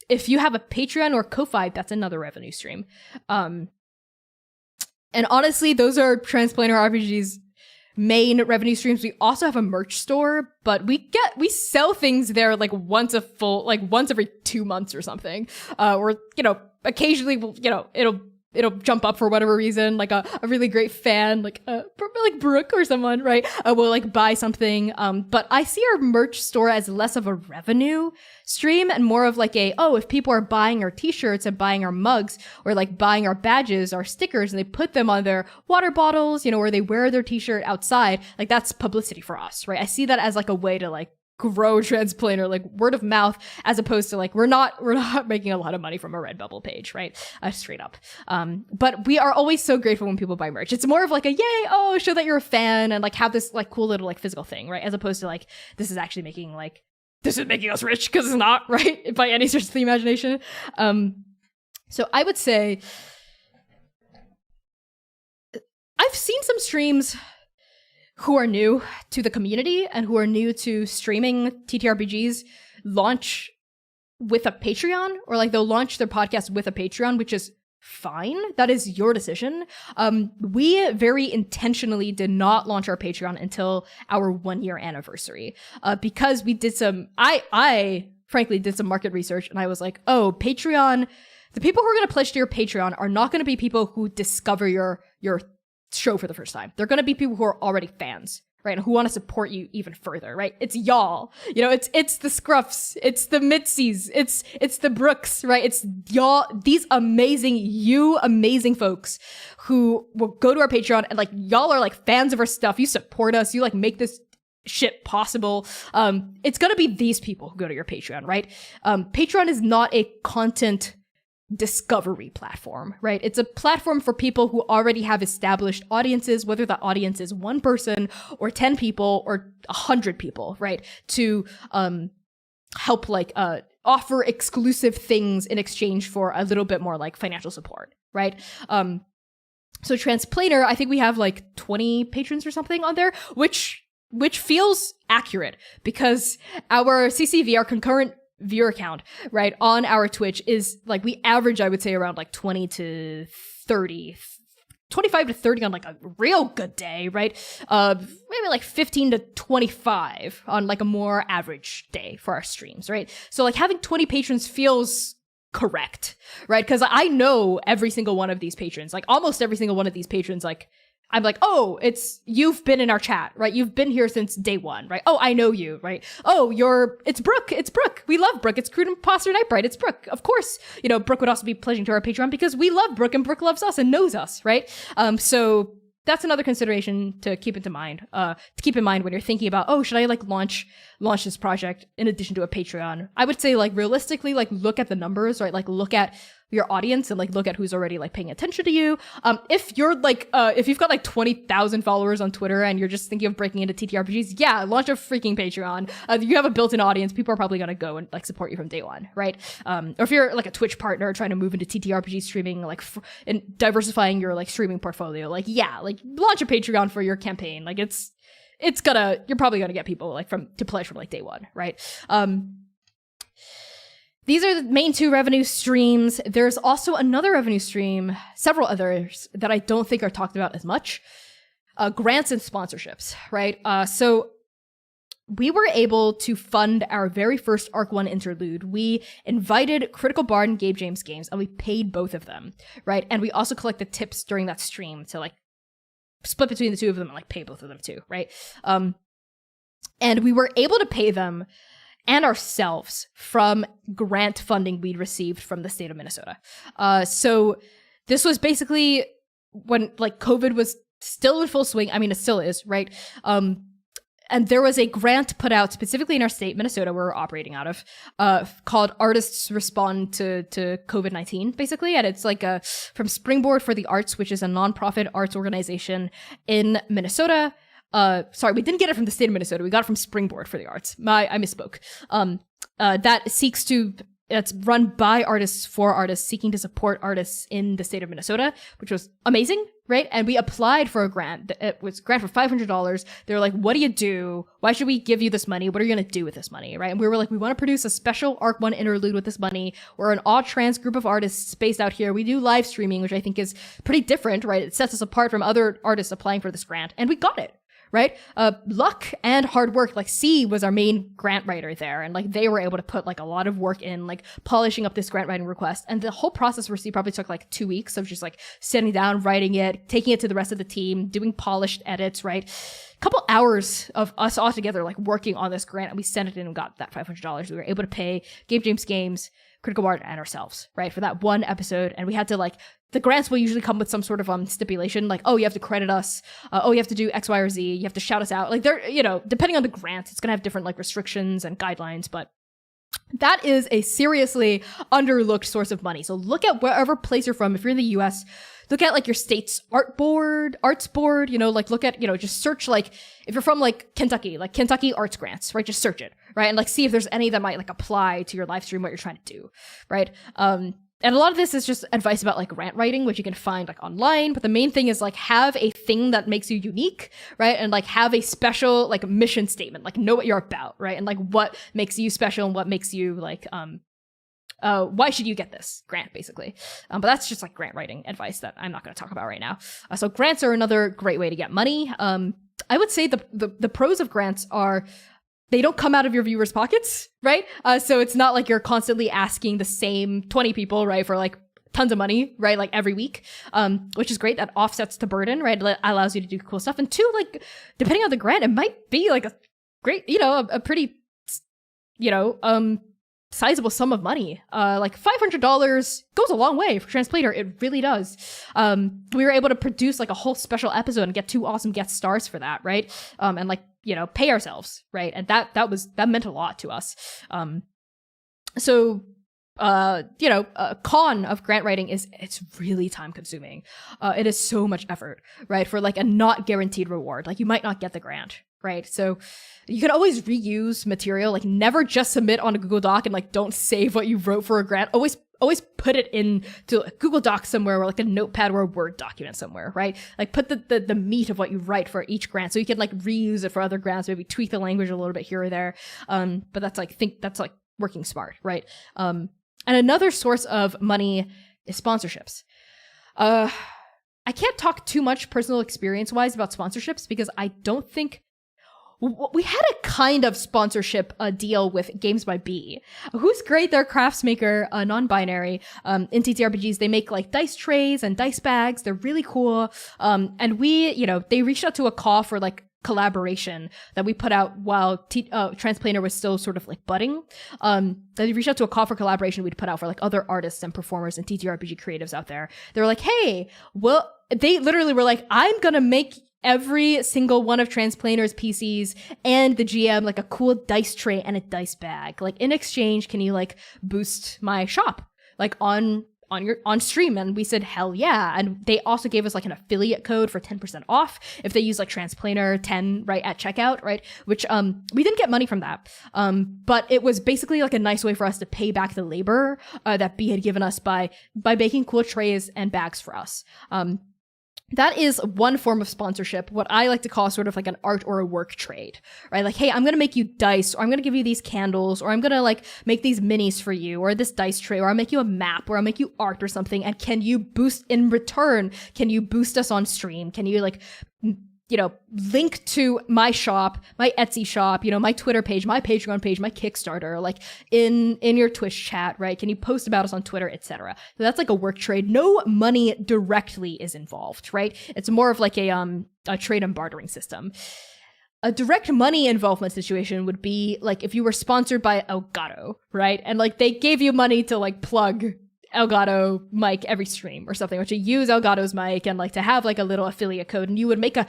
If you have a Patreon or Ko-Fi, that's another revenue stream. And honestly, those are Transplanar RPG's main revenue streams. We also have a merch store, but we sell things there like once every 2 months or something. Or, occasionally it'll jump up for whatever reason, like a really great fan, like Brooke or someone, right, will like buy something. But I see our merch store as less of a revenue stream and more of like if people are buying our t-shirts and buying our mugs or like buying our badges, our stickers, and they put them on their water bottles, or they wear their t-shirt outside, like that's publicity for us, right? I see that as like a way to like grow Transplanar, like word of mouth, as opposed to like we're not making a lot of money from a Redbubble page, right? Straight up. But we are always so grateful when people buy merch. It's more of like a yay, show that you're a fan and like have this like cool little like physical thing, right? As opposed to like this is making us rich, because it's not, right? By any stretch of the imagination. So I would say I've seen some streams who are new to the community and who are new to streaming TTRPGs launch with a Patreon, or like they'll launch their podcast with a Patreon, which is fine. That is your decision. We very intentionally did not launch our Patreon until our 1-year anniversary, because we did I frankly did some market research, and I was like, Patreon, the people who are going to pledge to your Patreon are not going to be people who discover your show for the first time. They're going to be people who are already fans, right? And who want to support you even further, right? It's y'all, it's the Scruffs, it's the Mitzies, it's the Brooks, right? It's y'all, these amazing folks who will go to our Patreon, and like y'all are like fans of our stuff. You support us. You like make this shit possible. It's going to be these people who go to your Patreon, right? Patreon is not a content discovery platform, right? It's a platform for people who already have established audiences, whether that audience is 1 person or 10 people or 100 people, right? To help like offer exclusive things in exchange for a little bit more like financial support, right? So Transplanar, I think we have like 20 patrons or something on there, which feels accurate, because our CCV, our concurrent viewer count, right, on our Twitch is like, we average, I would say, around like 20 to 30, 25 to 30 on like a real good day, right? Maybe like 15 to 25 on like a more average day for our streams, right? So like having 20 patrons feels correct, right? Because I know every single one of these patrons, like almost every single one of these patrons, like I'm like, you've been in our chat, right? You've been here since day one, right? I know you, right? It's Brooke. We love Brooke. It's Crude Imposter Nightbright. It's Brooke. Of course, Brooke would also be pledging to our Patreon because we love Brooke and Brooke loves us and knows us, right? So that's another consideration to keep in mind when you're thinking about, should I like launch this project in addition to a Patreon? I would say like realistically, like look at the numbers, right? Like look at your audience and like look at who's already like paying attention to you. If you're like if you've got like 20,000 followers on Twitter and you're just thinking of breaking into TTRPGs, yeah, launch a freaking Patreon. You have a built-in audience. People are probably gonna go and like support you from day one, right? Or if you're like a Twitch partner trying to move into TTRPG streaming, like and diversifying your like streaming portfolio, like yeah, like launch a Patreon for your campaign. Like you're probably gonna get people like to pledge from like day one, right? These are the main 2 revenue streams. There's also another revenue stream, several others that I don't think are talked about as much. Grants and sponsorships, right? So we were able to fund our very first Arc 1 interlude. We invited Critical Bard and Gabe James Games, and we paid both of them, right? And we also collected tips during that stream to like split between the 2 of them and like pay both of them too, right? And we were able to pay them and ourselves from grant funding we'd received from the state of Minnesota. So this was basically when like COVID was still in full swing. I mean, it still is, right? And there was a grant put out specifically in our state, Minnesota, where we're operating out of, called Artists Respond to COVID-19, basically. And it's like from Springboard for the Arts, which is a nonprofit arts organization in Minnesota. Sorry, we didn't get it from the state of Minnesota. We got it from Springboard for the Arts. I misspoke. That seeks to It's run by artists for artists seeking to support artists in the state of Minnesota, which was amazing, right? And we applied for a grant. It was a grant for $500. They were like, what do you do? Why should we give you this money? What are you going to do with this money, right? And we were like, we want to produce a special Arc 1 interlude with this money. We're an all trans group of artists based out here. We do live streaming, which I think is pretty different, right? It sets us apart from other artists applying for this grant. And we got it. Right? Luck and hard work. Like C was our main grant writer there. And like they were able to put like a lot of work in like polishing up this grant writing request. And the whole process for C probably took like 2 weeks of just like sitting down, writing it, taking it to the rest of the team, doing polished edits, right? A couple hours of us all together like working on this grant. And we sent it in and got that $500. We were able to pay Game James Games, Critical Art, and ourselves, right? For that one episode. And we had to like, the grants will usually come with some sort of stipulation, like, oh, you have to credit us. Oh, you have to do X, Y, or Z. You have to shout us out. Like they're, you know, depending on the grant, it's going to have different like restrictions and guidelines, but that is a seriously underlooked source of money. So look at wherever place you're from. If you're in the US, look at like your state's arts board, you know, like look at, you know, just search like, if you're from like Kentucky arts grants, right? Just search it, right? And like see if there's any that might like apply to your live stream, what you're trying to do, right? And a lot of this is just advice about like grant writing, which you can find like online. But the main thing is like have a thing that makes you unique, right? And like have a special like mission statement, like know what you're about, right? And like what makes you special and what makes you like, why should you get this grant basically? But that's just like grant writing advice that I'm not going to talk about right now. So grants are another great way to get money. I would say the pros of grants are, they don't come out of your viewers' pockets, right? So it's not like you're constantly asking the same 20 people, right, for like tons of money, right, like every week, which is great. That offsets the burden, right? It allows you to do cool stuff. And two, like depending on the grant, it might be like a great, you know, a pretty, you know, sizable sum of money. Like $500 goes a long way for Transplanar. It really does. We were able to produce like a whole special episode and get 2 awesome guest stars for that, right? And like, you know, pay ourselves, right? And that meant a lot to us. So you know, a con of grant writing is it's really time consuming. It is so much effort, right? For like a not guaranteed reward. Like you might not get the grant, right? So you can always reuse material, like never just submit on a Google Doc and like don't save what you wrote for a grant. Always put it into a Google Doc somewhere or like a notepad or a Word document somewhere, right? Like put the meat of what you write for each grant so you can like reuse it for other grants, maybe tweak the language a little bit here or there. But that's like working smart, right? And another source of money is sponsorships. I can't talk too much personal experience-wise about sponsorships because I don't think we had a kind of sponsorship deal with Games by B, who's great. They're a crafts maker, non-binary. In TTRPGs, they make like dice trays and dice bags. They're really cool. And we, you know, they reached out to a call for like collaboration that we put out while Transplanar was still sort of like budding. They reached out to a call for collaboration we'd put out for like other artists and performers and TTRPG creatives out there. They were like, hey, well, they literally were like, I'm gonna make every single one of Transplanar's PCs and the GM like a cool dice tray and a dice bag. Like in exchange, can you like boost my shop like on stream? And we said hell yeah. And they also gave us like an affiliate code for 10% off if they use like Transplanar 10 right at checkout, right? Which we didn't get money from that. But it was basically like a nice way for us to pay back the labor that B had given us by making cool trays and bags for us. That is one form of sponsorship, what I like to call sort of like an art or a work trade, right? Like, hey, I'm going to make you dice, or I'm going to give you these candles, or I'm going to like make these minis for you, or this dice tray, or I'll make you a map, or I'll make you art or something. And can you boost in return? Can you boost us on stream? Can you like, you know, link to my shop, my Etsy shop, you know, my Twitter page, my Patreon page, my Kickstarter, like in your Twitch chat, right? Can you post about us on Twitter, etc.? So that's like a work trade. No money directly is involved, right? It's more of like a trade and bartering system. A direct money involvement situation would be like if you were sponsored by Elgato, right? And like they gave you money to like plug Elgato mic every stream or something, or to use Elgato's mic and like to have like a little affiliate code, and you would make a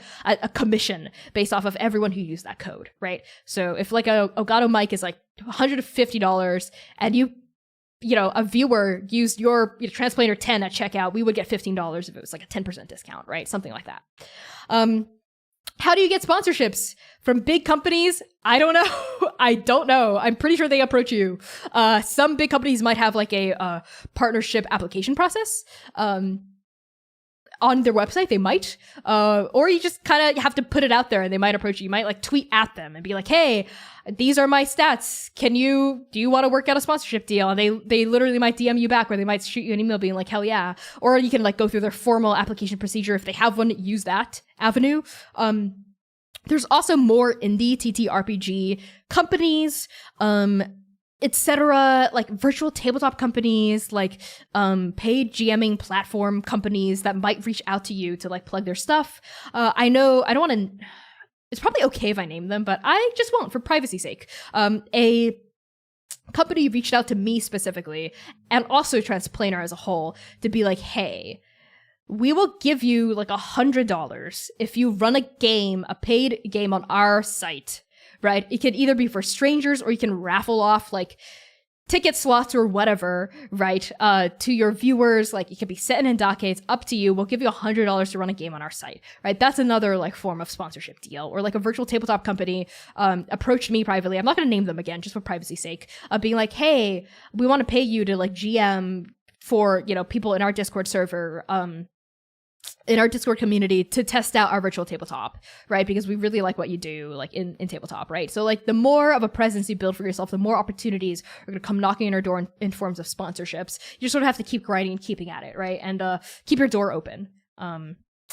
commission based off of everyone who used that code, right? So if like a Elgato mic is like $150 and you know, a viewer used your Transplanar 10 at checkout, we would get $15 if it was like a 10% discount, right? Something like that. How do you get sponsorships from big companies? I don't know. I don't know. I'm pretty sure they approach you. Some big companies might have like a partnership application process on their website. They might, or you just kind of have to put it out there, and they might approach you. You might like tweet at them and be like, "Hey, these are my stats. Do you want to work out a sponsorship deal?" And they literally might DM you back, or they might shoot you an email being like, "Hell yeah!" Or you can like go through their formal application procedure if they have one. Use that avenue. There's also more indie TTRPG companies, etc., like virtual tabletop companies, like paid GMing platform companies that might reach out to you to like plug their stuff. I know I don't want to. It's probably okay if I name them, but I just won't for privacy's sake. A company reached out to me specifically, and also Transplanar as a whole, to be like, "Hey, we will give you like $100 if you run a paid game on our site," right? It can either be for strangers, or you can raffle off like ticket slots or whatever, right? To your viewers, like it could be set in Dake, it's up to you. We'll give you $100 to run a game on our site, right? That's another like form of sponsorship deal. Or like a virtual tabletop company approached me privately. I'm not going to name them again, just for privacy's sake, being like, "Hey, we want to pay you to like GM for, you know, people in our Discord server, in our Discord community to test out our virtual tabletop," right? Because we really like what you do, like in tabletop, right? So like the more of a presence you build for yourself, the more opportunities are going to come knocking on your door in forms of sponsorships. You just sort of have to keep grinding and keeping at it, right? And keep your door open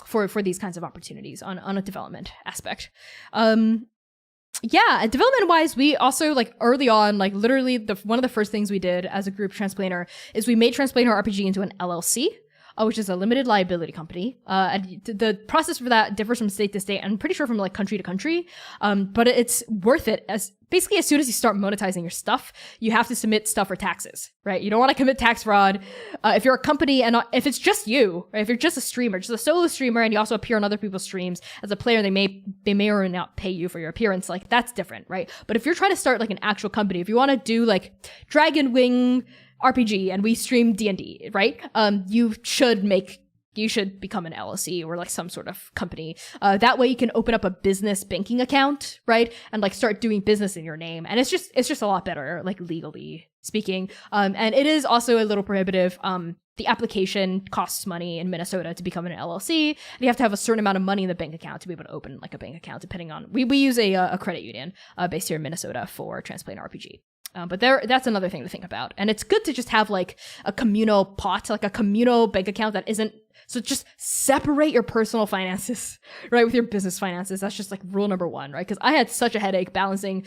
for these kinds of opportunities on a development aspect. Yeah, development wise, we also like early on, like literally one of the first things we did as a group, Transplanar, is we made Transplanar RPG into an LLC. Which is a limited liability company. And the process for that differs from state to state, and I'm pretty sure from like country to country. But it's worth it as soon as you start monetizing your stuff, you have to submit stuff for taxes, right? You don't want to commit tax fraud. If you're a company and if it's just you, right? If you're just a streamer, just a solo streamer, and you also appear on other people's streams as a player, they may or may not pay you for your appearance. Like that's different, right? But if you're trying to start like an actual company, if you want to do like Dragon Wing RPG and we stream D&D, right? You should become an LLC or like some sort of company. That way you can open up a business banking account, right? And like start doing business in your name. And it's just a lot better, like legally speaking. And it is also a little prohibitive. The application costs money in Minnesota to become an LLC, and you have to have a certain amount of money in the bank account to be able to open like a bank account, depending on, we use a credit union based here in Minnesota for Transplanar RPG. But that's another thing to think about. And it's good to just have like a communal pot, like a communal bank account that isn't, so just separate your personal finances, right, with your business finances. That's just like rule number one, right? Because I had such a headache balancing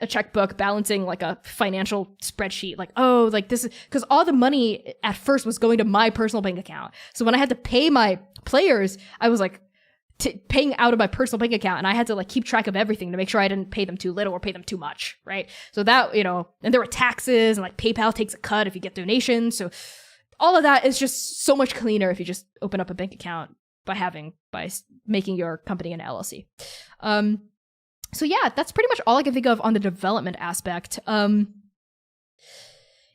a checkbook, balancing like a financial spreadsheet, like, oh, like this is, because all the money at first was going to my personal bank account. So when I had to pay my players, I was like, paying out of my personal bank account, and I had to like keep track of everything to make sure I didn't pay them too little or pay them too much, right? So that, you know, and there were taxes, and like PayPal takes a cut if you get donations. So all of that is just so much cleaner if you just open up a bank account by making your company an LLC. So yeah, that's pretty much all I can think of on the development aspect.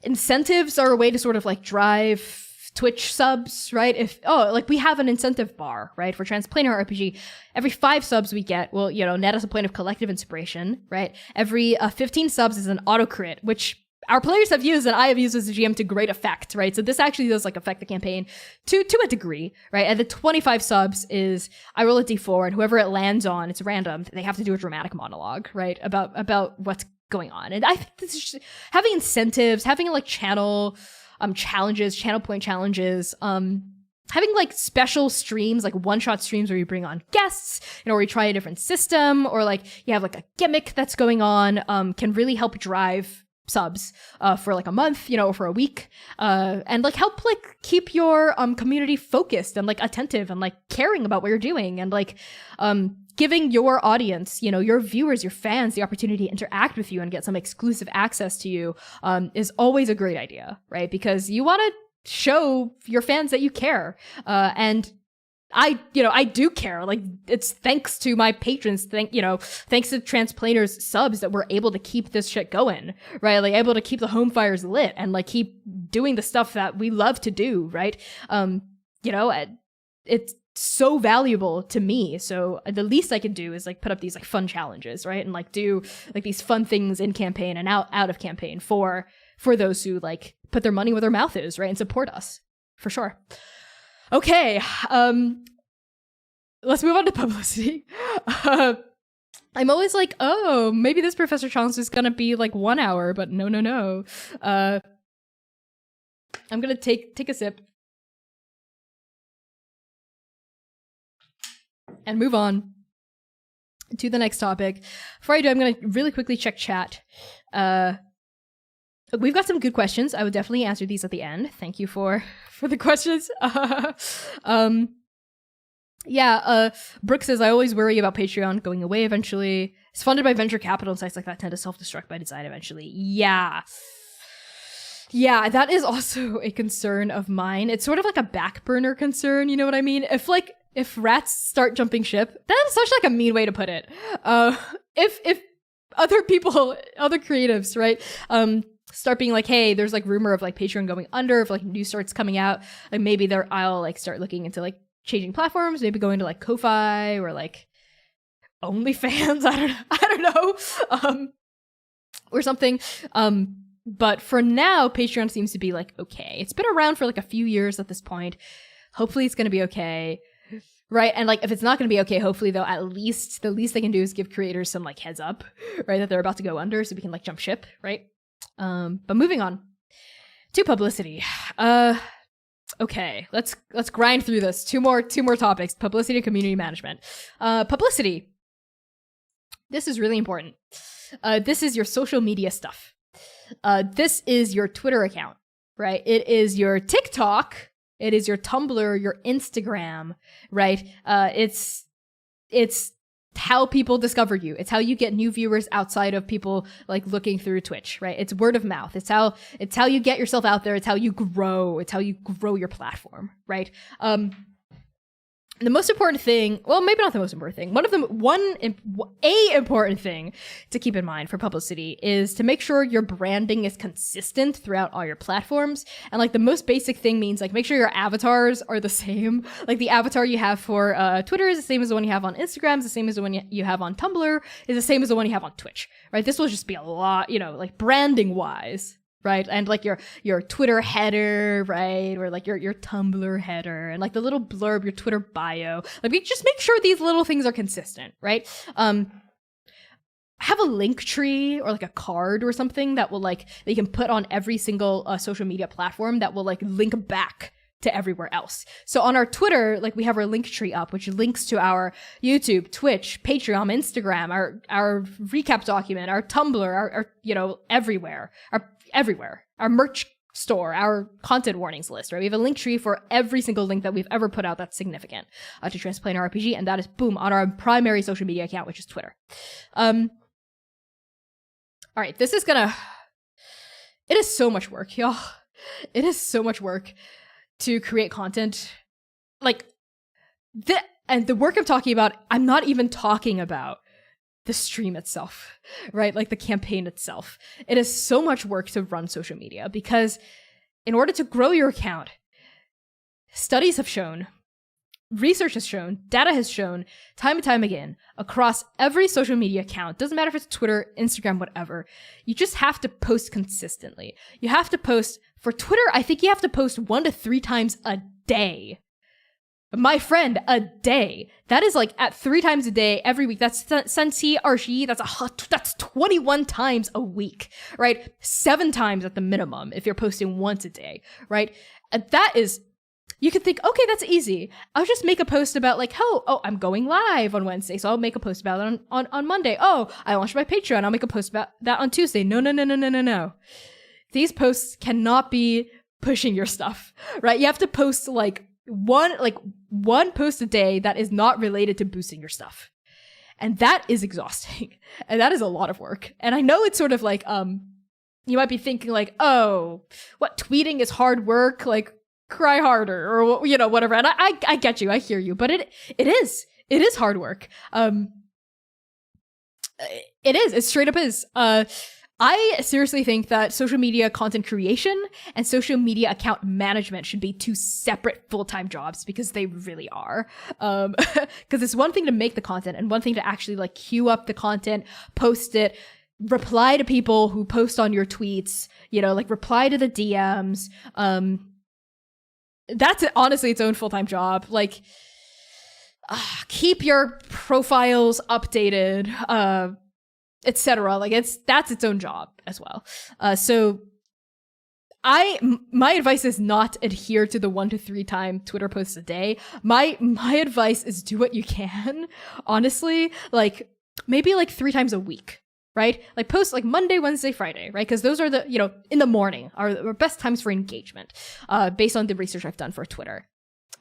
Incentives are a way to sort of like drive Twitch subs, right? Like we have an incentive bar, right? For Transplanar RPG, every 5 subs we get will, you know, net us a point of collective inspiration, right? Every 15 subs is an auto crit, which our players have used and I have used as a GM to great effect, right? So this actually does like affect the campaign to a degree, right? And the 25 subs is I roll a d4 and whoever it lands on, it's random. They have to do a dramatic monologue, right? About what's going on. And I think this is just, having incentives, having like channel point challenges, having like special streams, like one-shot streams where you bring on guests, you know, or you try a different system, or like you have like a gimmick that's going on, can really help drive subs for like a month, you know, or for a week, and like help like keep your community focused and like attentive and like caring about what you're doing, and like giving your audience, you know, your viewers, your fans, the opportunity to interact with you and get some exclusive access to you is always a great idea, right? Because you want to show your fans that you care, and I do care. Like, it's thanks to my patrons, thanks to Transplanar's subs that we're able to keep this shit going, right? Like, able to keep the home fires lit and like keep doing the stuff that we love to do, right? It's so valuable to me. So the least I can do is like put up these like fun challenges, right? And like do like these fun things in campaign and out of campaign for those who like put their money where their mouth is, right? And support us for sure. Okay. Let's move on to publicity. I'm always like, oh, maybe this Professor Challenge is gonna be like 1 hour, but no. I'm gonna take a sip and move on to the next topic. Before I do, I'm gonna really quickly check chat. We've got some good questions. I would definitely answer these at the end. Thank you for the questions. Brooke says, I always worry about Patreon going away eventually. It's funded by venture capital and sites like that tend to self-destruct by design eventually. Yeah, that is also a concern of mine. It's sort of like a back burner concern, you know what I mean? If rats start jumping ship, that is such like a mean way to put it. If other people, other creatives, right, start being like, hey, there's like rumor of like Patreon going under, if like news starts coming out, like maybe I'll like start looking into like changing platforms, maybe going to like Ko-Fi or like OnlyFans, I don't know, or something. But for now, Patreon seems to be like okay. It's been around for like a few years at this point. Hopefully, it's gonna be okay, right? And like if it's not gonna be okay, hopefully though, at least the least they can do is give creators some like heads up, right, that they're about to go under, so we can like jump ship, right? But moving on to publicity. Okay, let's grind through this. Two more topics: publicity and community management. Publicity. This is really important. This is your social media stuff. This is your Twitter account, right? It is your TikTok. It is your Tumblr, your Instagram, right? It's how people discover you. It's how you get new viewers outside of people like looking through Twitch, right? It's word of mouth. It's how you get yourself out there. It's how you grow. It's how you grow your platform, right? The most important thing, well, maybe not the most important thing. A important thing to keep in mind for publicity is to make sure your branding is consistent throughout all your platforms. And like the most basic thing means like make sure your avatars are the same. Like the avatar you have for Twitter is the same as the one you have on Instagram, is the same as the one you have on Tumblr, is the same as the one you have on Twitch, right? This will just be a lot, like branding wise. Right, and like your Twitter header, right, or like your Tumblr header, and like the little blurb, your Twitter bio. Like, we just make sure these little things are consistent, right? Have a link tree or like a card or something that will like that you can put on every single social media platform that will like link back to everywhere else. So on our Twitter, like we have our link tree up, which links to our YouTube, Twitch, Patreon, Instagram, our recap document, our Tumblr, our everywhere, our merch store, our content warnings list, right? We have a link tree for every single link that we've ever put out that's significant to Transplanar RPG, and that is boom on our primary social media account, which is Twitter. All right, it is so much work, y'all. It is so much work to create content. Like, the work I'm talking about, I'm not even talking about the stream itself, right? Like the campaign itself. It is so much work to run social media because in order to grow your account, studies have shown, research has shown, data has shown time and time again across every social media account, doesn't matter if it's Twitter, Instagram, whatever, you just have to post consistently. You have to post, for Twitter, I think you have to post 1 to 3 times a day. My friend, a day. That is like at 3 times a day every week. That's Sensi Archie. That's 21 times a week, right? 7 times at the minimum if you're posting once a day, right? That is, you could think, okay, that's easy. I'll just make a post about like, oh, I'm going live on Wednesday, so I'll make a post about it on Monday. Oh, I launched my Patreon. I'll make a post about that on Tuesday. No. These posts cannot be pushing your stuff, right? You have to post like one post a day that is not related to boosting your stuff. And that is exhausting. And that is a lot of work. And I know it's sort of like, you might be thinking like, oh, what, tweeting is hard work? Like, cry harder or, whatever. And I get you. I hear you. But it is hard work. It is. It straight up is. I seriously think that social media content creation and social media account management should be 2 separate full-time jobs, because they really are. Because it's one thing to make the content and one thing to actually like queue up the content, post it, reply to people who post on your tweets, you know, like reply to the DMs. That's honestly its own full-time job. Like, keep your profiles updated, etc. Like that's its own job as well. So my advice is not adhere to the 1 to 3 time Twitter posts a day. My advice is do what you can. Honestly, like maybe like 3 times a week, right? Like post like Monday, Wednesday, Friday, right? Because those are the, you know, in the morning are best times for engagement, based on the research I've done for Twitter.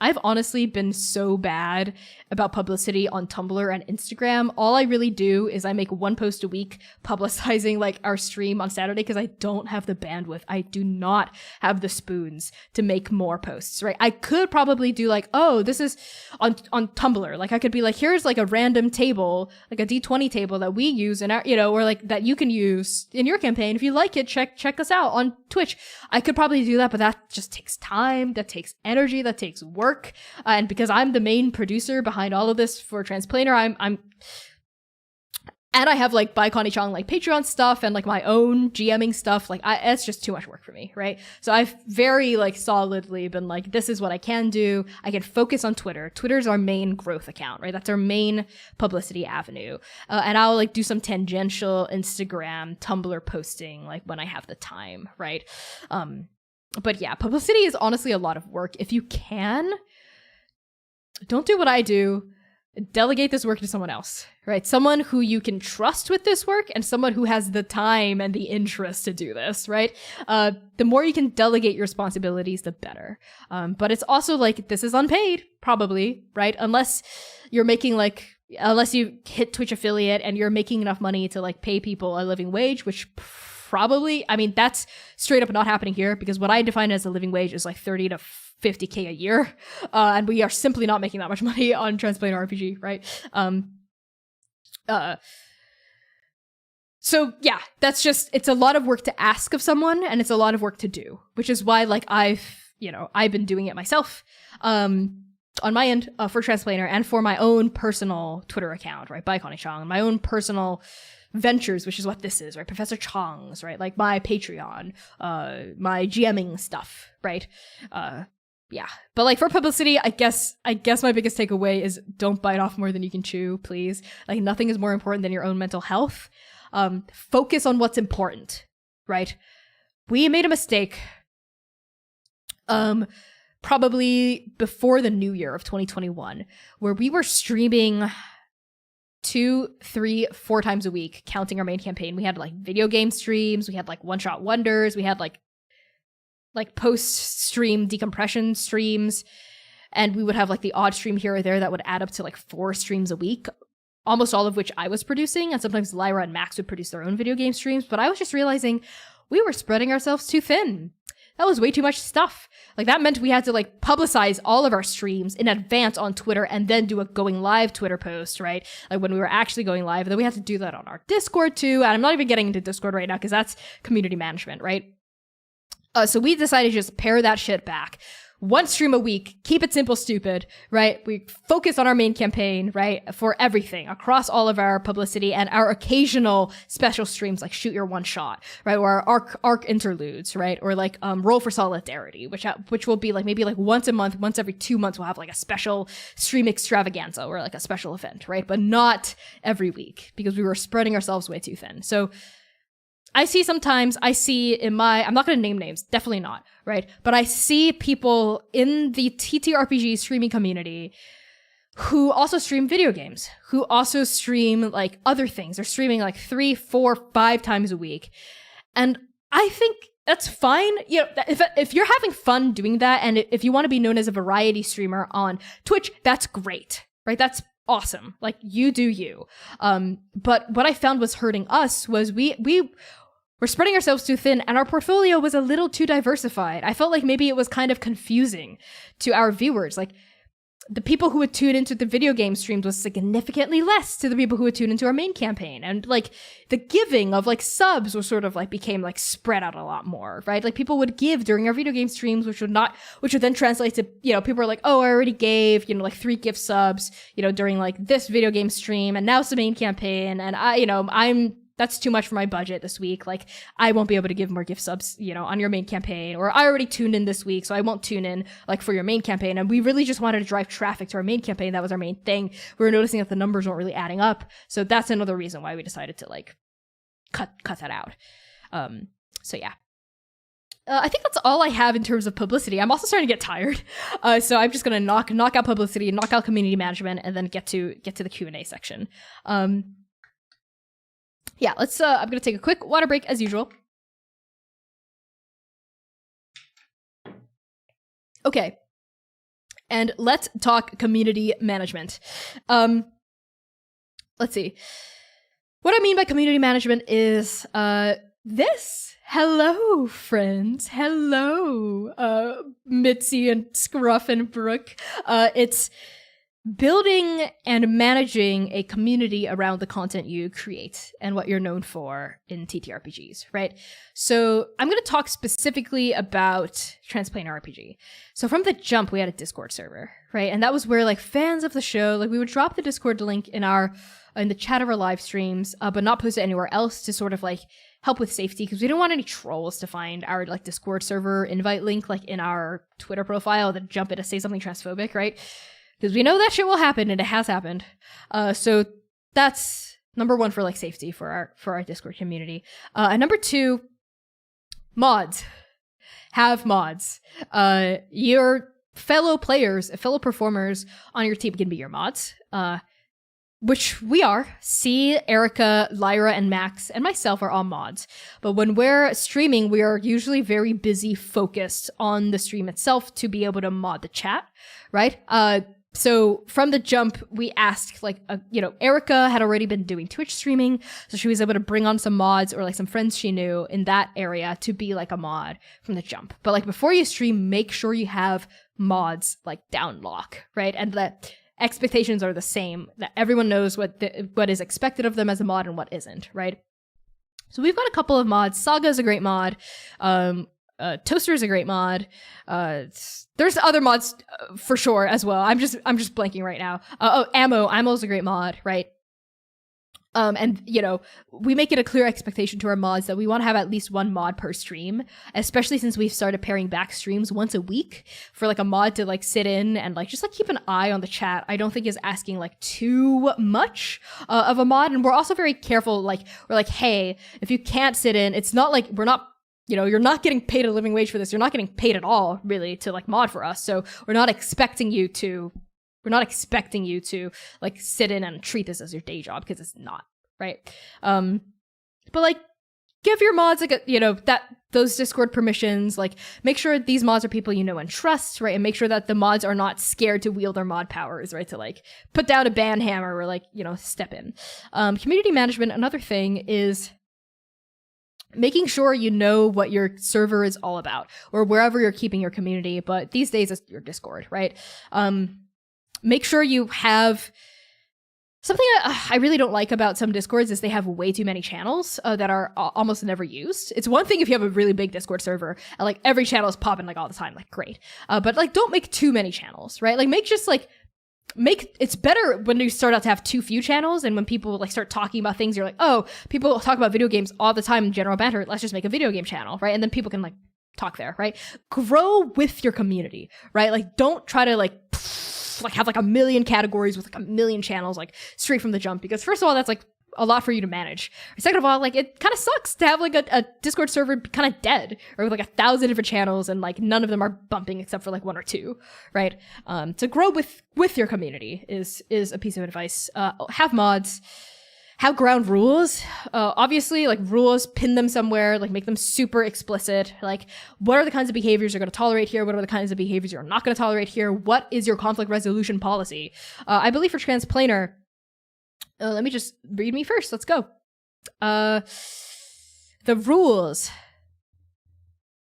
I've honestly been so bad about publicity on Tumblr and Instagram. All I really do is I make 1 post a week publicizing like our stream on Saturday, because I don't have the bandwidth. I do not have the spoons to make more posts, right? I could probably do like, oh, this is on Tumblr. Like I could be like, here's like a random table, like a D20 table that we use in our, you know, or like that you can use in your campaign. If you like it, check us out on Twitch. I could probably do that, but that just takes time. That takes energy. That takes work. And because I'm the main producer behind all of this for Transplanar, and I have like by Connie Chong like Patreon stuff and like my own GMing stuff. Like it's just too much work for me, right? So I've very like solidly been like, this is what I can do. I can focus on Twitter. Twitter's our main growth account, right? That's our main publicity avenue. And I'll like do some tangential Instagram, Tumblr posting like when I have the time, right? But yeah, publicity is honestly a lot of work. If you can, don't do what I do. Delegate this work to someone else, right? Someone who you can trust with this work and someone who has the time and the interest to do this, right? The more you can delegate your responsibilities, the better. But it's also like, this is unpaid, probably, right? Unless you're making like, unless you hit Twitch affiliate and you're making enough money to like pay people a living wage, which probably, I mean, that's straight up not happening here, because what I define as a living wage is like 30 to 50K a year. And we are simply not making that much money on Transplanar RPG, right? So yeah, that's just, it's a lot of work to ask of someone and it's a lot of work to do, which is why like I've been doing it myself, on my end, for Transplanar and for my own personal Twitter account, right? By Connie Chong, my own personal ventures, which is what this is, right? Professor Chong's, right? Like my Patreon, my GMing stuff, right? Yeah. But like for publicity, I guess my biggest takeaway is don't bite off more than you can chew, please. Like nothing is more important than your own mental health. Focus on what's important, right? We made a mistake, probably before the new year of 2021, where we were streaming 2, 3, 4 times a week, counting our main campaign. We had like video game streams, we had like one-shot wonders, we had like post-stream decompression streams, and we would have like the odd stream here or there that would add up to like 4 streams a week, almost all of which I was producing, and sometimes Lyra and Max would produce their own video game streams. But I was just realizing we were spreading ourselves too thin. That was way too much stuff. Like that meant we had to like publicize all of our streams in advance on Twitter and then do a going live Twitter post, right? Like when we were actually going live. And then we had to do that on our Discord too. And I'm not even getting into Discord right now because that's community management, right? So we decided to just pare that shit back. 1 stream a week, keep it simple, stupid, right? We focus on our main campaign, right? For everything across all of our publicity and our occasional special streams, like Shoot Your One Shot, right? Or our arc interludes, right? Or like Roll for Solidarity, which will be like maybe like once a month, once every 2 months, we'll have like a special stream extravaganza or like a special event, right? But not every week because we were spreading ourselves way too thin. So I see in my, I'm not going to name names, definitely not, right? But I see people in the TTRPG streaming community who also stream video games, who also stream like other things. They're streaming like 3, 4, 5 times a week. And I think that's fine. You know, if you're having fun doing that, and if you want to be known as a variety streamer on Twitch, that's great, right? That's awesome. Like you do you. But what I found was hurting us was we're spreading ourselves too thin and our portfolio was a little too diversified. I felt like maybe it was kind of confusing to our viewers. Like the people who would tune into the video game streams was significantly less to the people who would tune into our main campaign. And like the giving of like subs was sort of like became like spread out a lot more, right? Like people would give during our video game streams, which would then translate to, you know, people are like, oh, I already gave, you know, like 3 gift subs, you know, during like this video game stream, and now it's the main campaign. And that's too much for my budget this week. Like, I won't be able to give more gift subs, you know, on your main campaign. Or I already tuned in this week, so I won't tune in, like, for your main campaign. And we really just wanted to drive traffic to our main campaign. That was our main thing. We were noticing that the numbers weren't really adding up. So that's another reason why we decided to, like, cut that out. So yeah. I think that's all I have in terms of publicity. I'm also starting to get tired. So I'm just going to knock out publicity, knock out community management, and then get to the Q&A section. Yeah, let's, I'm gonna take a quick water break as usual. Okay. And let's talk community management. Let's see. What I mean by community management is, this. Hello, friends. Hello, Mitzi and Scruff and Brooke. It's building and managing a community around the content you create and what you're known for in TTRPGs, right? So I'm going to talk specifically about Transplanar RPG. So from the jump, we had a Discord server, right? And that was where like fans of the show, like we would drop the Discord link in the chat of our live streams, but not post it anywhere else to sort of like help with safety, because we don't want any trolls to find our like Discord server invite link like in our Twitter profile, then jump in to say something transphobic, right? Because we know that shit will happen, and it has happened. So that's number one for like safety for our Discord community. And number 2, mods. Have mods. Your fellow players, fellow performers on your team can be your mods. Which we are. C, Erica, Lyra, and Max, and myself are all mods. But when we're streaming, we are usually very busy, focused on the stream itself to be able to mod the chat, right? So from the jump, we asked, like, Erica had already been doing Twitch streaming, so she was able to bring on some mods or, like, some friends she knew in that area to be, like, a mod from the jump. But, like, before you stream, make sure you have mods, like, down lock, right? And that expectations are the same, that everyone knows what is expected of them as a mod and what isn't, right? So we've got a couple of mods. Saga is a great mod. Toaster is a great mod. There's other mods for sure as well. I'm just blanking right now. Ammo is a great mod, right? And we make it a clear expectation to our mods that we want to have at least one mod per stream, especially since we've started paring back streams once a week for like a mod to like sit in and like just like keep an eye on the chat. I don't think is asking like too much of a mod. And we're also very careful. Like we're like, hey, if you can't sit in, it's not like we're not, you're not getting paid a living wage for this. You're not getting paid at all really to like mod for us. So we're not expecting you to like sit in and treat this as your day job, because it's not, right? But like give your mods like those Discord permissions, like make sure these mods are people you know and trust, right? And make sure that the mods are not scared to wield their mod powers, right? To like put down a ban hammer or like, step in. Community management, another thing is making sure you know what your server is all about or wherever you're keeping your community, but these days it's your Discord, right? Make sure you have something I really don't like about some Discords is they have way too many channels that are almost never used. It's one thing if you have a really big Discord server and like every channel is popping like all the time, like great. But like don't make too many channels, right? Like it's better when you start out to have too few channels, and when people like start talking about things, you're like, oh, people talk about video games all the time in general banter. Let's just make a video game channel, right? And then people can like talk there, right? Grow with your community, right? Like don't try to like have like a million categories with like a million channels like straight from the jump, because first of all, that's like a lot for you to manage. Second of all, like it kind of sucks to have like a Discord server kind of dead or with like 1,000 different channels and like none of them are bumping except for like 1 or 2, right? To grow with your community is a piece of advice. Have mods, have ground rules. Obviously, like rules, pin them somewhere, like make them super explicit. Like, what are the kinds of behaviors you're going to tolerate here? What are the kinds of behaviors you're not going to tolerate here? What is your conflict resolution policy? I believe for Transplanar, let me just read me first. Let's go. The rules.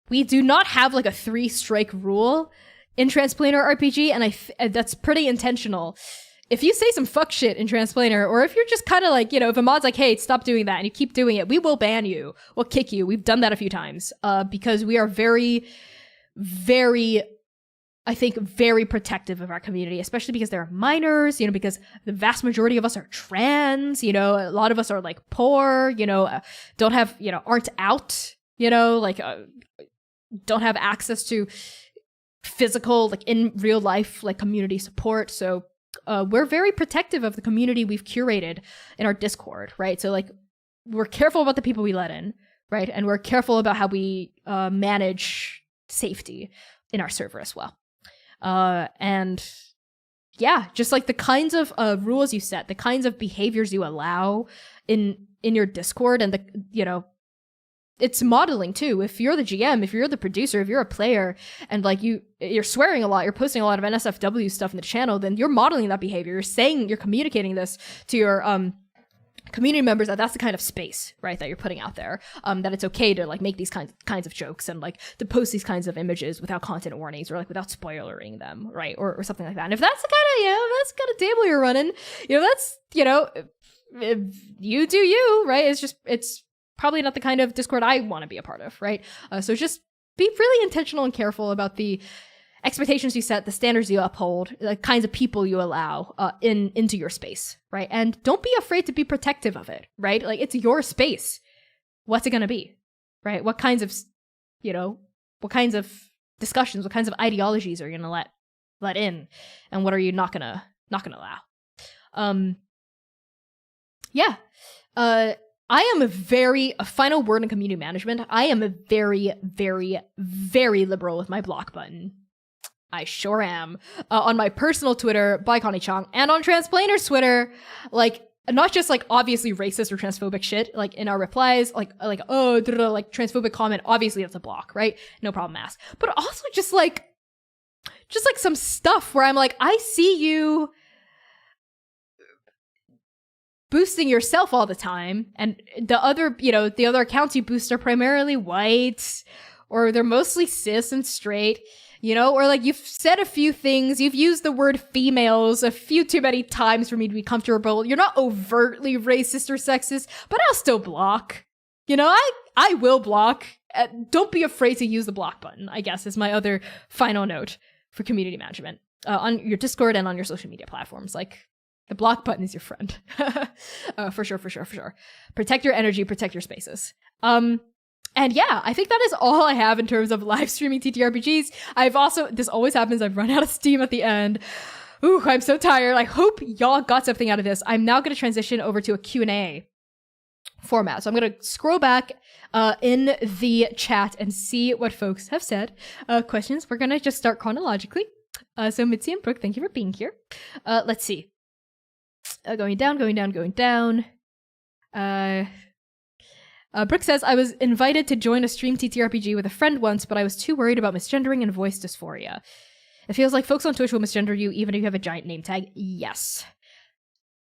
We do not have like a 3-strike rule. in Transplanar RPG, and that's pretty intentional. If you say some fuck shit in Transplanar, or if you're just kind of like, if a mod's like, hey, stop doing that, and you keep doing it, we will ban you. We'll kick you. We've done that a few times because we are very, very, I think, very protective of our community, especially because they're minors, because the vast majority of us are trans, a lot of us are like poor, don't have, aren't out, don't have access to physical, like in real life, like community support. So we're very protective of the community we've curated in our Discord, right? So like we're careful about the people we let in, right? And we're careful about how we manage safety in our server as well. And yeah, just like the kinds of rules you set, the kinds of behaviors you allow in your Discord, and it's modeling too. If you're the GM, if you're the producer, if you're a player, and like you're swearing a lot, you're posting a lot of NSFW stuff in the channel, then you're modeling that behavior. You're communicating this to your community members that's the kind of space, right, that you're putting out there. That it's okay to like make these kinds of jokes and like to post these kinds of images without content warnings or like without spoilering them, right, or something like that. And if that's the kind of that's kind of table you're running, that's if you do you, right? It's probably not the kind of Discord I want to be a part of, right? So just be really intentional and careful about the expectations you set, the standards you uphold, the kinds of people you allow into your space, right? And don't be afraid to be protective of it, right? Like, it's your space. What's it going to be, right? What kinds of discussions, what kinds of ideologies are you going to let in, and what are you not gonna allow? I am a final word in community management. I am a very, very, very liberal with my block button. I sure am. On my personal Twitter, by Connie Chong, and on Transplanar's Twitter, like, not just like obviously racist or transphobic shit, like in our replies, like transphobic comment, obviously that's a block, right? No problem asked. But also just like some stuff where I'm like, I see you boosting yourself all the time, and the other accounts you boost are primarily white, or they're mostly cis and straight, or like you've said a few things, you've used the word females a few too many times for me to be comfortable. You're not overtly racist or sexist, but I'll still block. I will block. Don't be afraid to use the block button, I guess, is my other final note for community management on your Discord and on your social media platforms. Like, the block button is your friend. For sure. Protect your energy, protect your spaces. And yeah, I think that is all I have in terms of live streaming TTRPGs. This always happens, I've run out of steam at the end. Ooh, I'm so tired. I hope y'all got something out of this. I'm now going to transition over to a Q&A format. So I'm going to scroll back in the chat and see what folks have said. Questions. We're going to just start chronologically. So Mitzi and Brooke, thank you for being here. Let's see. Going down. Brooke says, I was invited to join a stream TTRPG with a friend once, but I was too worried about misgendering and voice dysphoria. It feels like folks on Twitch will misgender you even if you have a giant name tag. Yes,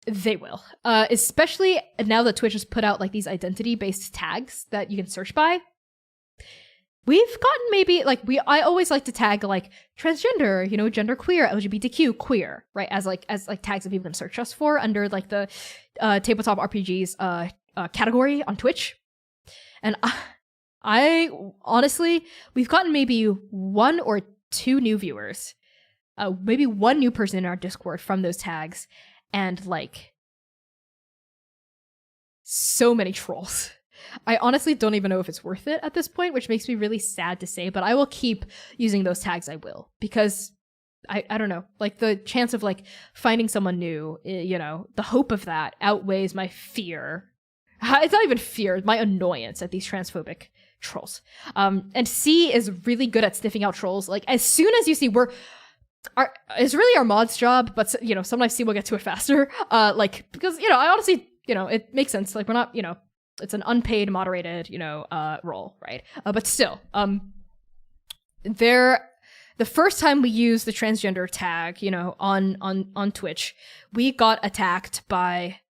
they will. Especially now that Twitch has put out like these identity-based tags that you can search by. We've gotten maybe like I always like to tag like transgender, gender queer, LGBTQ queer, right? As tags that people can search us for under like the tabletop RPGs category on Twitch. And I honestly, we've gotten maybe 1 or 2 new viewers, maybe 1 new person in our Discord from those tags, and like so many trolls. I honestly don't even know if it's worth it at this point, which makes me really sad to say, but I will keep using those tags. I will, because I don't know, like the chance of like finding someone new, the hope of that outweighs my fear. It's not even fear, my annoyance at these transphobic trolls. And C is really good at sniffing out trolls. Like, as soon as you see it's really our mod's job, but sometimes C will get to it faster. Because, I honestly, it makes sense. Like, we're not, it's an unpaid, moderated, role, right? But still, the first time we used the transgender tag, on Twitch, we got attacked by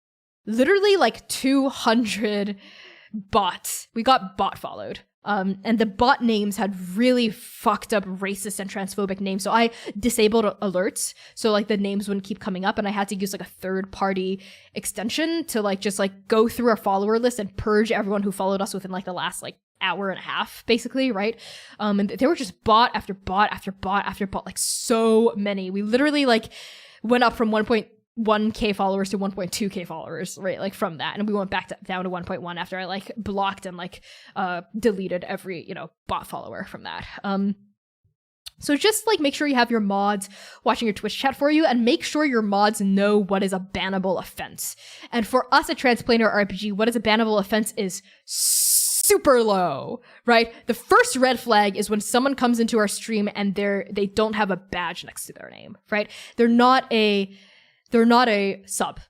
literally like 200 bots. We got bot followed And the bot names had really fucked up racist and transphobic names. So I disabled alerts. So like the names wouldn't keep coming up, and I had to use like a third party extension to like just like go through our follower list and purge everyone who followed us within like the last like hour and a half, basically, right? And they were just bot after bot after bot after bot, like so many. We literally like went up from 1.1k followers to 1.2k followers, right? Like from that, and we went back down to 1.1 after I like blocked and like deleted every, you know, bot follower from that. So just like make sure you have your mods watching your Twitch chat for you, and make sure your mods know what is a bannable offense. And for us at Transplanar RPG, what is a bannable offense is super low, right? The first red flag is when someone comes into our stream and they don't have a badge next to their name, right? They're not a sub.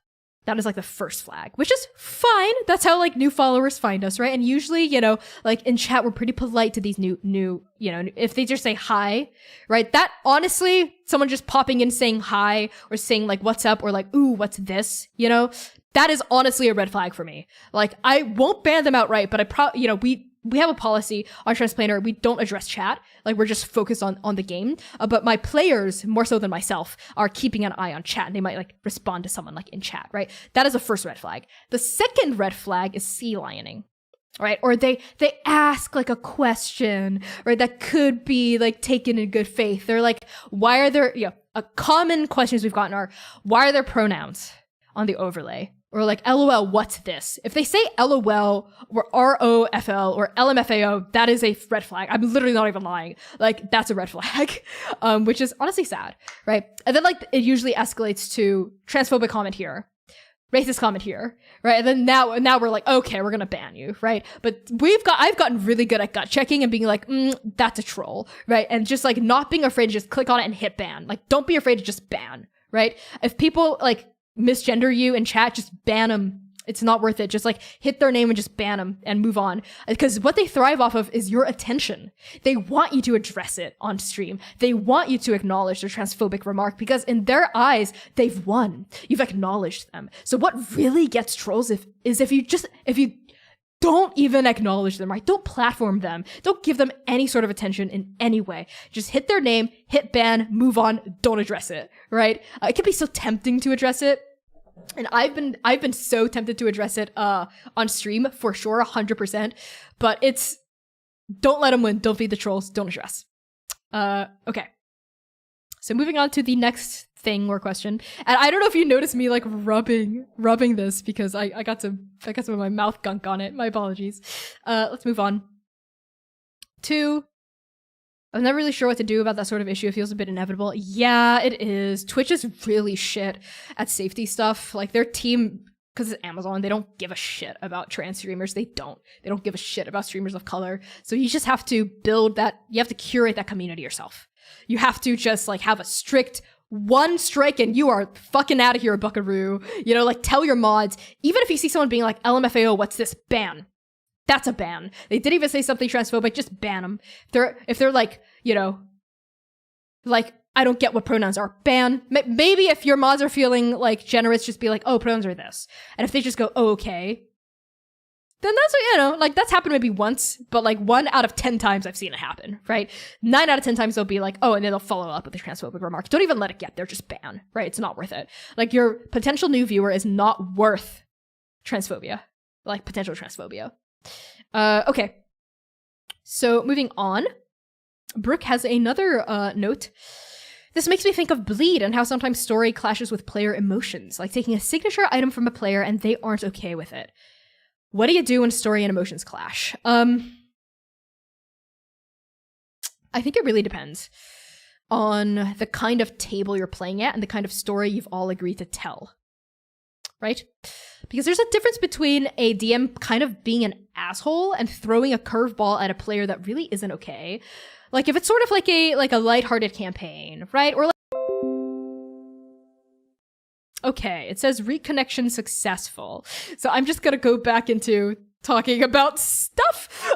That is like the first flag, which is fine. That's how like new followers find us, right? And usually, you know, like in chat, we're pretty polite to these new, you know, if they just say hi, right? That honestly, someone just popping in saying hi or saying like, what's up? Or like, ooh, what's this? You know, that is honestly a red flag for me. Like I won't ban them outright, but you know, we have a policy on Transplanar. We don't address chat. Like we're just focused on the game. But my players, more so than myself, are keeping an eye on chat, and they might like respond to someone like in chat, right? That is the first red flag. The second red flag is sea lioning, right? Or they ask like a question, right? That could be like taken in good faith. They're like, why are there, you know, a common questions we've gotten are, why are there pronouns on the overlay? Or like, LOL, what's this? If they say LOL or ROFL or LMFAO, that is a red flag. I'm literally not even lying. Like, that's a red flag, which is honestly sad, right? And then like, it usually escalates to transphobic comment here, racist comment here, right? And then now we're like, okay, we're gonna ban you, right? But I've gotten really good at gut checking and being like, that's a troll, right? And just like not being afraid to just click on it and hit ban. Like, don't be afraid to just ban, right? If people like misgender you in chat, just ban them. It's not worth it. Just like hit their name and just ban them and move on. Because what they thrive off of is your attention. They want you to address it on stream. They want you to acknowledge their transphobic remark, because in their eyes, they've won. You've acknowledged them. So what really gets trolls is if you don't even acknowledge them, right? Don't platform them. Don't give them any sort of attention in any way. Just hit their name, hit ban, move on, don't address it, right? It can be so tempting to address it. And I've been so tempted to address it on stream for sure, 100%. But it's, don't let them win. Don't feed the trolls. Don't address. Okay. So moving on to the next thing or question. And I don't know if you noticed me like rubbing this, because I got some of my mouth gunk on it. My apologies. Let's move on to, I'm not really sure what to do about that sort of issue. It feels a bit inevitable. Yeah, it is. Twitch is really shit at safety stuff. Like their team, because it's Amazon, they don't give a shit about trans streamers. They don't give a shit about streamers of color. So you just have to you have to curate that community yourself. You have to just like have a strict one strike and you are fucking out of here, buckaroo. You know, like tell your mods, even if you see someone being like, LMFAO, what's this? Ban. That's a ban. They didn't even say something transphobic, just ban them. If they're like, you know, like, I don't get what pronouns are, ban. Maybe if your mods are feeling like generous, just be like, oh, pronouns are this. And if they just go, oh, okay, then that's, you know, like that's happened maybe once, but like 1 out of 10 times I've seen it happen, right? 9 out of 10 times they'll be like, oh, and then they'll follow up with a transphobic remark. Don't even let it get there, just ban, right? It's not worth it. Like your potential new viewer is not worth transphobia, like potential transphobia. Okay. So moving on, Brooke has another note. This makes me think of Bleed and how sometimes story clashes with player emotions, like taking a signature item from a player and they aren't okay with it. What do you do when story and emotions clash? I think it really depends on the kind of table you're playing at and the kind of story you've all agreed to tell, right? Because there's a difference between a DM kind of being an asshole and throwing a curveball at a player that really isn't okay. Like if it's sort of like a lighthearted campaign, right? Or like, okay, it says reconnection successful. So I'm just gonna go back into talking about stuff.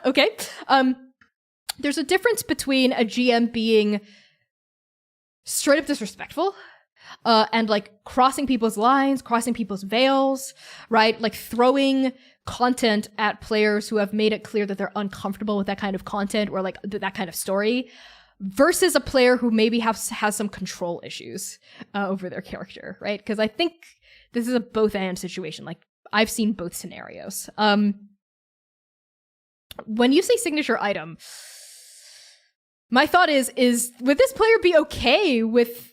Okay. There's a difference between a GM being straight up disrespectful and like crossing people's lines, crossing people's veils, right? Like throwing content at players who have made it clear that they're uncomfortable with that kind of content or like that kind of story, versus a player who maybe has some control issues over their character, right? Because I think this is a both and situation. Like, I've seen both scenarios. When you say signature item, my thought is would this player be okay with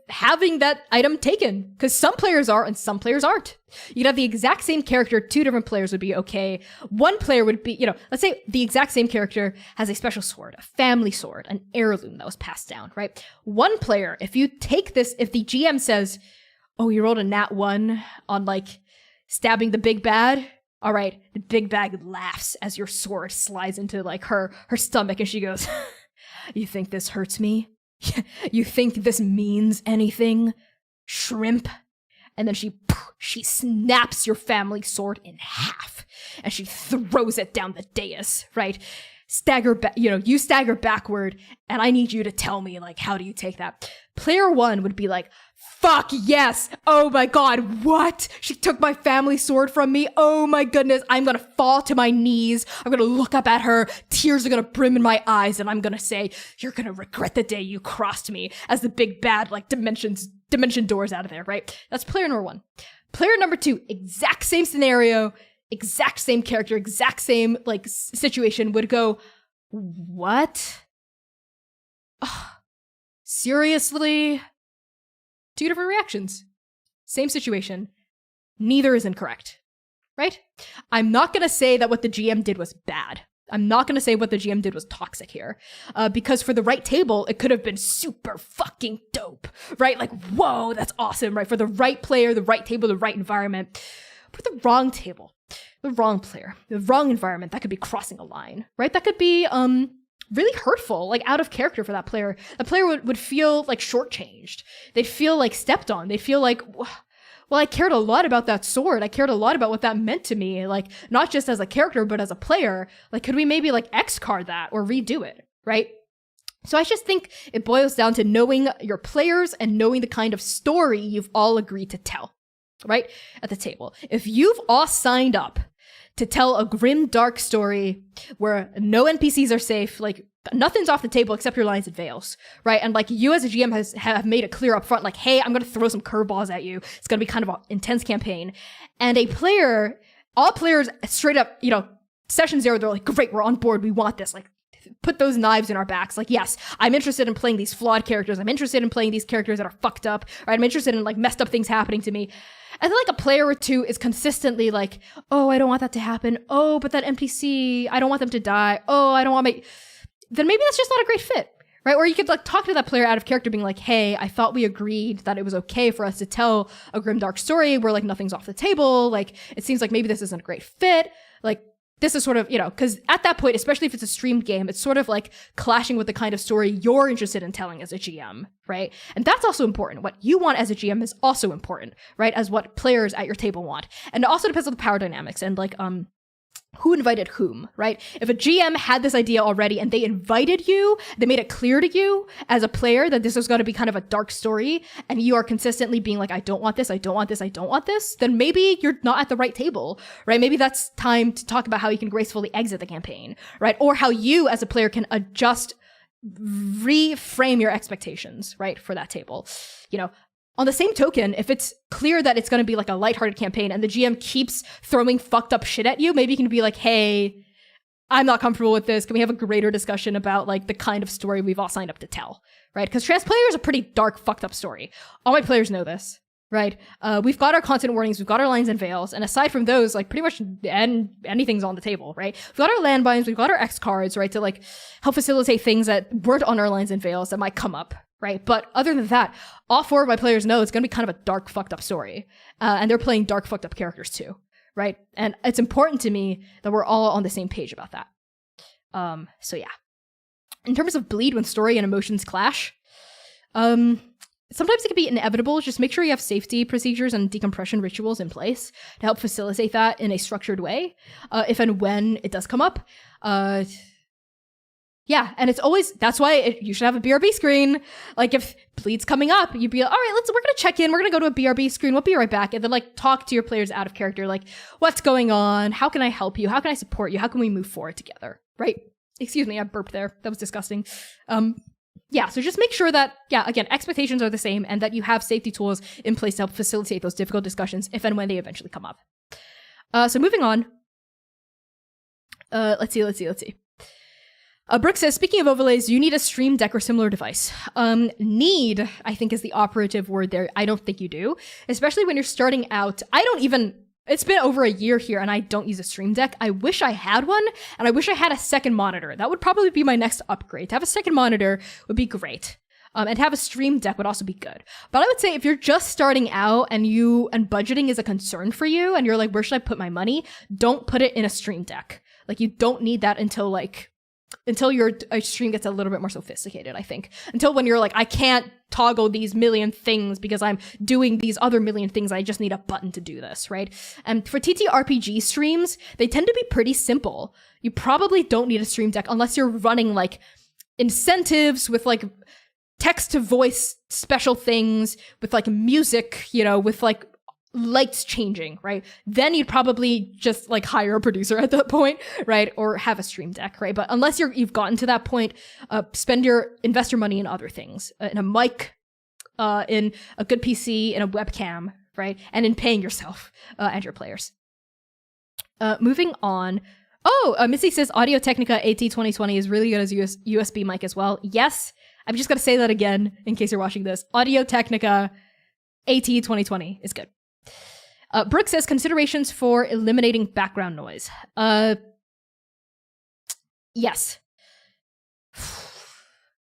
having that item taken? Because some players are and some players aren't. You'd have the exact same character, two different players would be okay. One player would be, let's say the exact same character has a special sword, a family sword, an heirloom that was passed down, right? One player, if you take this, if the GM says, oh, you rolled a nat 1 on like stabbing the big bad, all right, the big bad laughs as your sword slides into like her stomach and she goes, you think this hurts me? You think this means anything? Shrimp? And then she snaps your family sword in half and she throws it down the dais, right? You stagger backward and I need you to tell me, like, how do you take that? Player 1 would be like, fuck yes! Oh my god, what? She took my family sword from me? Oh my goodness, I'm gonna fall to my knees. I'm gonna look up at her, tears are gonna brim in my eyes, and I'm gonna say, you're gonna regret the day you crossed me, as the big bad, like, dimension doors out of there, right? That's player number 1. Player number 2, exact same scenario, exact same character, exact same, like, situation, would go, what? Ugh. Seriously? 2 different reactions. Same situation. Neither is incorrect, right? I'm not going to say that what the GM did was bad. I'm not going to say what the GM did was toxic here. Because for the right table, it could have been super fucking dope, right? Like, whoa, that's awesome, right? For the right player, the right table, the right environment. For the wrong table, the wrong player, the wrong environment, that could be crossing a line, right? That could be, really hurtful, like out of character for that player. The player would feel like shortchanged. They'd feel like stepped on. They'd feel like, well, I cared a lot about that sword. I cared a lot about what that meant to me. Like, not just as a character, but as a player. Like, could we maybe like X card that or redo it, right? So I just think it boils down to knowing your players and knowing the kind of story you've all agreed to tell, right? At the table. If you've all signed up to tell a grim, dark story where no NPCs are safe, like nothing's off the table except your lines and veils, right? And like you as a GM have made it clear up front, like, hey, I'm going to throw some curveballs at you. It's going to be kind of an intense campaign. And all players straight up, session 0, they're like, great, we're on board. We want this. Like, put those knives in our backs. Like, yes, I'm interested in playing these flawed characters. I'm interested in playing these characters that are fucked up, right? I'm interested in like messed up things happening to me. And then like a player or two is consistently like, oh, I don't want that to happen. Oh, but that NPC, I don't want them to die. Oh, I don't want then maybe that's just not a great fit, right? Or you could like talk to that player out of character being like, hey, I thought we agreed that it was okay for us to tell a grim dark story where like nothing's off the table. Like, it seems like maybe this isn't a great fit. Like, this is sort of, because at that point, especially if it's a streamed game, it's sort of like clashing with the kind of story you're interested in telling as a GM, right? And that's also important. What you want as a GM is also important, right? As what players at your table want. And it also depends on the power dynamics and like, who invited whom, right? If a GM had this idea already and they invited you, they made it clear to you as a player that this was going to be kind of a dark story, and you are consistently being like, I don't want this, I don't want this, I don't want this, then maybe you're not at the right table, right? Maybe that's time to talk about how you can gracefully exit the campaign, right? Or how you as a player can adjust, reframe your expectations, right? For that table, On the same token, if it's clear that it's going to be like a lighthearted campaign and the GM keeps throwing fucked up shit at you, maybe you can be like, hey, I'm not comfortable with this. Can we have a greater discussion about like the kind of story we've all signed up to tell, right? Because Transplanar is a pretty dark, fucked up story. All my players know this, right? We've got our content warnings, we've got our lines and veils, and aside from those, like pretty much anything's on the table, right? We've got our landmines, we've got our X cards, right? To like help facilitate things that weren't on our lines and veils that might come up, right? But other than that, all 4 of my players know it's going to be kind of a dark, fucked up story. And they're playing dark, fucked up characters too, right? And it's important to me that we're all on the same page about that. So yeah. In terms of bleed when story and emotions clash, sometimes it can be inevitable. Just make sure you have safety procedures and decompression rituals in place to help facilitate that in a structured way. If and when it does come up. Yeah, and that's why you should have a BRB screen. Like if bleed's coming up, you'd be like, all right, we're going to check in. We're going to go to a BRB screen. We'll be right back. And then like talk to your players out of character. Like, what's going on? How can I help you? How can I support you? How can we move forward together? Right? Excuse me, I burped there. That was disgusting. Yeah, so just make sure that, again, expectations are the same and that you have safety tools in place to help facilitate those difficult discussions if and when they eventually come up. So moving on. Let's see. Brooke says, speaking of overlays, you need a Stream Deck or similar device. Need, I think, is the operative word there. I don't think you do, especially when you're starting out. It's been over a year here and I don't use a Stream Deck. I wish I had one, and I wish I had a second monitor. That would probably be my next upgrade. To have a second monitor would be great. And to have a Stream Deck would also be good. But I would say if you're just starting out and budgeting is a concern for you and you're like, where should I put my money? Don't put it in a Stream Deck. Like, you don't need that until your stream gets a little bit more sophisticated, I think. Until when you're like, I can't toggle these million things because I'm doing these other million things. I just need a button to do this, right? And for TTRPG streams, they tend to be pretty simple. You probably don't need a Stream Deck unless you're running like incentives with like text to voice special things, with like music, with like lights changing, right? Then you'd probably just like hire a producer at that point, right? Or have a Stream Deck, right? But unless you've gotten to that point, invest your money in other things, in a mic, in a good PC, in a webcam, right? And in paying yourself and your players. Moving on. Missy says Audio Technica AT2020 is really good as USB mic as well. Yes, I'm just gonna say that again in case you're watching this. Audio Technica AT2020 is good. Brooke says considerations for eliminating background noise. Yes.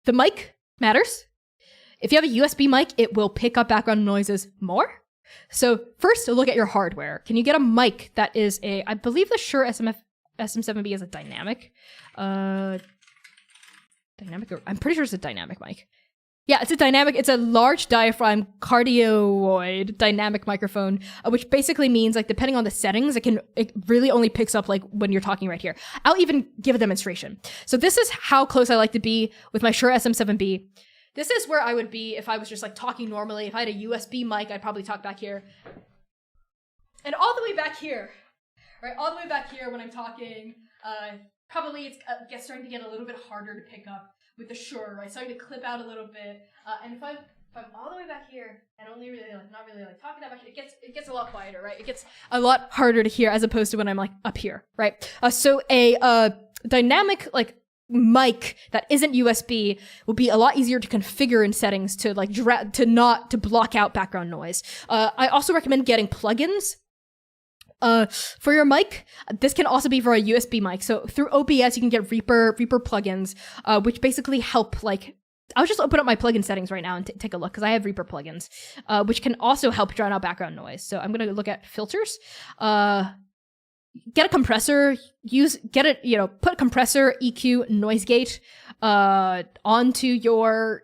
The mic matters. If you have a USB mic, it will pick up background noises more. So first, look at your hardware. Can you get a mic that is I believe the Shure SM7B is a dynamic. I'm pretty sure it's a dynamic mic. Yeah, it's a large diaphragm cardioid dynamic microphone, which basically means like depending on the settings, it really only picks up like when you're talking right here. I'll even give a demonstration. So this is how close I like to be with my Shure SM7B. This is where I would be if I was just like talking normally. If I had a USB mic, I'd probably talk back here. And all the way back here, right? All the way back here when I'm talking, probably it's starting to get a little bit harder to pick up with the Shure, right? Starting to clip out a little bit. And if I'm all the way back here and only really like not really like talking that much, it gets a lot quieter, right? It gets a lot harder to hear as opposed to when I'm like up here, right? So a dynamic like mic that isn't USB will be a lot easier to configure in settings to like to block out background noise. I also recommend getting plugins for your mic. This can also be for a USB mic. So through OBS, you can get Reaper plugins, which basically help like, I'll just open up my plugin settings right now and take a look because I have Reaper plugins, which can also help drown out background noise. So I'm going to look at filters, get a compressor, put compressor, EQ, noise gate, onto your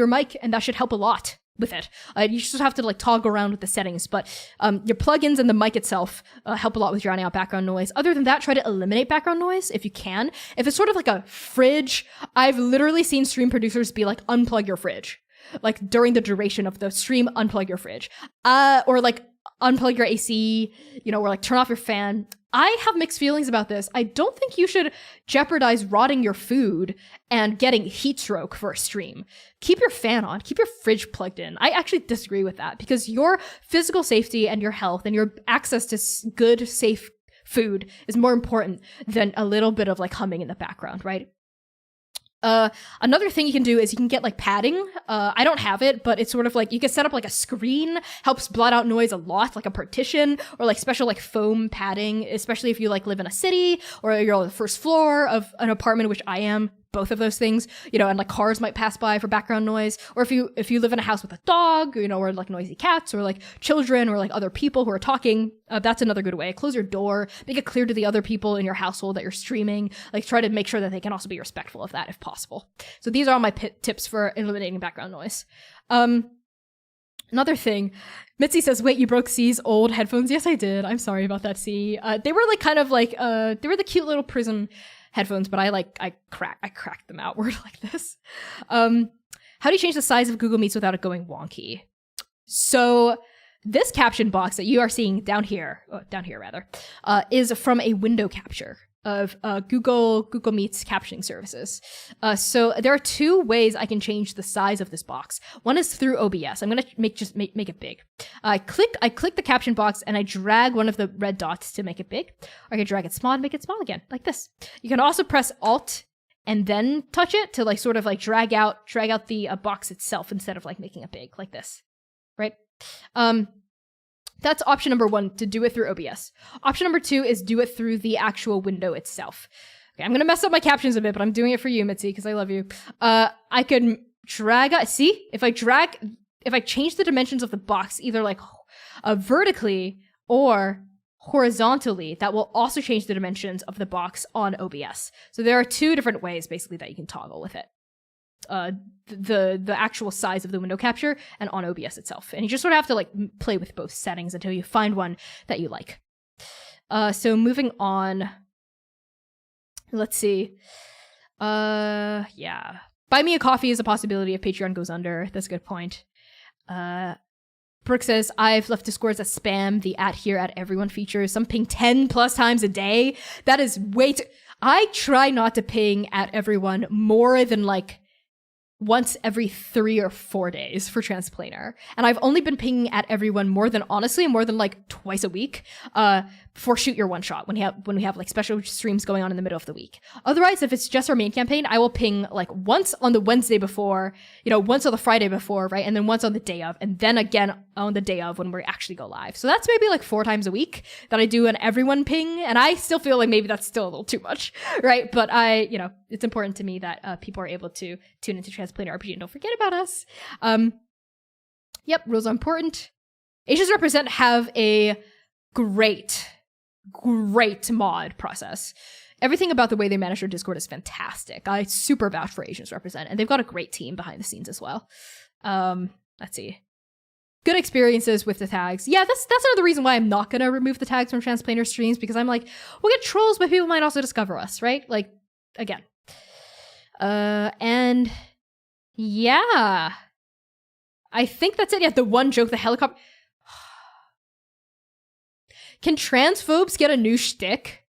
mic, and that should help a lot with it. You just have to like toggle around with the settings, but your plugins and the mic itself help a lot with drowning out background noise. Other than that, try to eliminate background noise if you can. If it's sort of like a fridge, I've literally seen stream producers be like, unplug your fridge. Like during the duration of the stream, unplug your fridge. Or like unplug your AC, or like turn off your fan. I have mixed feelings about this. I don't think you should jeopardize rotting your food and getting heat stroke for a stream. Keep your fan on, keep your fridge plugged in. I actually disagree with that because your physical safety and your health and your access to good, safe food is more important than a little bit of like humming in the background, right? Another thing you can do is you can get like padding. I don't have it, but it's sort of like you can set up like a screen, helps blot out noise a lot, like a partition, or like special like foam padding, especially if you like live in a city or you're on the first floor of an apartment, which I am. Both of those things, and like cars might pass by for background noise, or if you live in a house with a dog, or like noisy cats, or like children, or like other people who are talking, that's another good way. Close your door, make it clear to the other people in your household that you're streaming. Like try to make sure that they can also be respectful of that if possible. So these are all my tips for eliminating background noise. Another thing, Mitzi says, wait, you broke C's old headphones? Yes, I did. I'm sorry about that, C. They were like kind of like, they were the cute little prism headphones, but I cracked them outward like this. How do you change the size of Google Meets without it going wonky? So this caption box that you are seeing down here is from a window capture of Google Meets captioning services. So there are two ways I can change the size of this box. One is through OBS. I'm gonna make it big. I click the caption box and I drag one of the red dots to make it big. Or I can drag it small and make it small again, like this. You can also press Alt and then touch it to like sort of like drag out the box itself instead of like making it big, like this, right? That's option number one, to do it through OBS. Option number two is do it through the actual window itself. Okay, I'm gonna mess up my captions a bit, but I'm doing it for you, Mitzi, because I love you. I can drag, see? If I change the dimensions of the box, either like vertically or horizontally, that will also change the dimensions of the box on OBS. So there are two different ways, basically, that you can toggle with it. The actual size of the window capture and on OBS itself. And you just sort of have to like play with both settings until you find one that you like. So moving on, let's see. Yeah. Buy me a coffee is a possibility if Patreon goes under. That's a good point. Brooke says, I've left Discords as spam the @here@everyone features. Some ping 10 plus times a day. That is way too... I try not to ping @everyone more than like once every 3 or 4 days for Transplanar. And I've only been pinging @everyone more than like twice a week for Shoot Your One Shot when we have like special streams going on in the middle of the week. Otherwise, if it's just our main campaign, I will ping like once on the Wednesday before, once on the Friday before, right? And then once on the day of, and then again on the day of when we actually go live. So that's maybe like 4 times a week that I do an everyone ping. And I still feel like maybe that's still a little too much, right? But it's important to me that people are able to tune into Transplanar RPG and don't forget about us. Yep, rules are important. Asians Represent have a great mod process. Everything about the way they manage their Discord is fantastic. I super vouch for Asians Represent, and they've got a great team behind the scenes as well. Let's see. Good experiences with the tags. Yeah, that's another reason why I'm not gonna remove the tags from Transplanar streams, because I'm like, we'll get trolls, but people might also discover us, right? Like, again. And yeah. I think that's it. Yeah, the one joke, the helicopter. Can transphobes get a new shtick?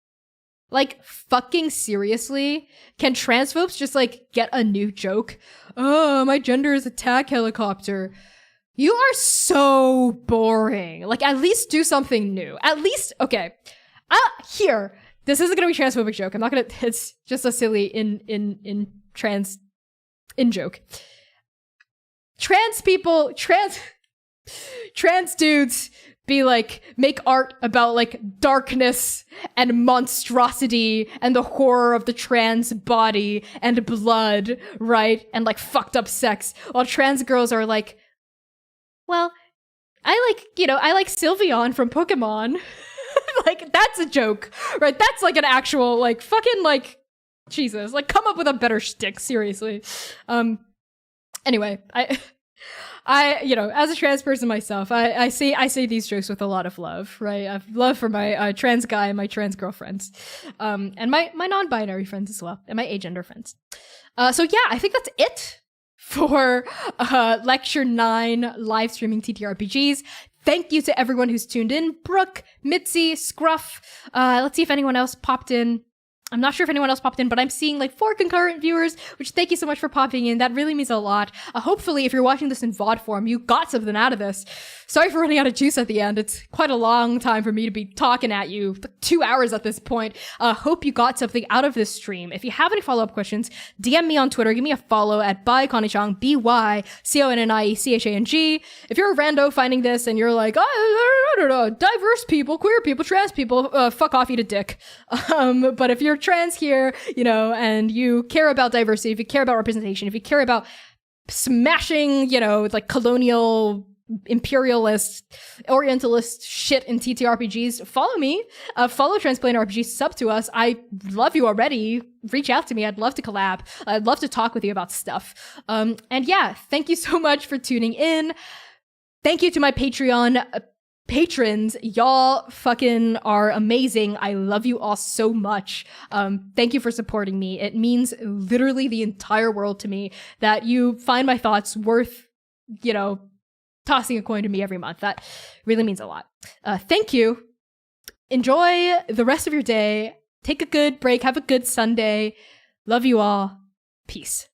Like, fucking seriously? Can transphobes just, like, get a new joke? Oh, my gender is attack helicopter. You are so boring. Like, at least do something new. At least, okay. Here. This isn't gonna be a transphobic joke. I'm not gonna, it's just a silly in joke. Trans people, trans dudes be like, make art about like darkness and monstrosity and the horror of the trans body and blood, right? And like fucked up sex. While trans girls are like, well, I like Sylveon from Pokemon. Like, that's a joke, right? That's like an actual, like, fucking, like, Jesus, like, come up with a better shtick, seriously. Anyway, I as a trans person myself, I say these jokes with a lot of love, right? I have love for my trans guy and my trans girlfriends, and my non-binary friends as well, and my agender friends. So yeah, I think that's it for Lecture 9 live streaming TTRPGs. Thank you to everyone who's tuned in. Brooke, Mitzi, Scruff. Let's see if anyone else popped in. I'm not sure if anyone else popped in, but I'm seeing like 4 concurrent viewers, which thank you so much for popping in. That really means a lot. Hopefully, if you're watching this in VOD form, you got something out of this. Sorry for running out of juice at the end. It's quite a long time for me to be talking at you. 2 hours at this point. Hope you got something out of this stream. If you have any follow-up questions, DM me on Twitter. Give me a follow at ByConnieChang, BYConnichang. If you're a rando finding this and you're like, I don't know, diverse people, queer people, trans people, fuck off, eat a dick. But if you're trans here, and you care about diversity, if you care about representation, if you care about smashing, like colonial, imperialist, orientalist shit in TTRPGs, follow me, follow Transplanar RPG, sub to us. I love you already. Reach out to me. I'd love to collab. I'd love to talk with you about stuff. And yeah, thank you so much for tuning in. Thank you to my Patreon patrons, y'all fucking are amazing. I love you all so much. Thank you for supporting me. It means literally the entire world to me that you find my thoughts worth, you know, tossing a coin to me every month. That really means a lot. Thank you. Enjoy the rest of your day. Take a good break. Have a good Sunday. Love you all. Peace.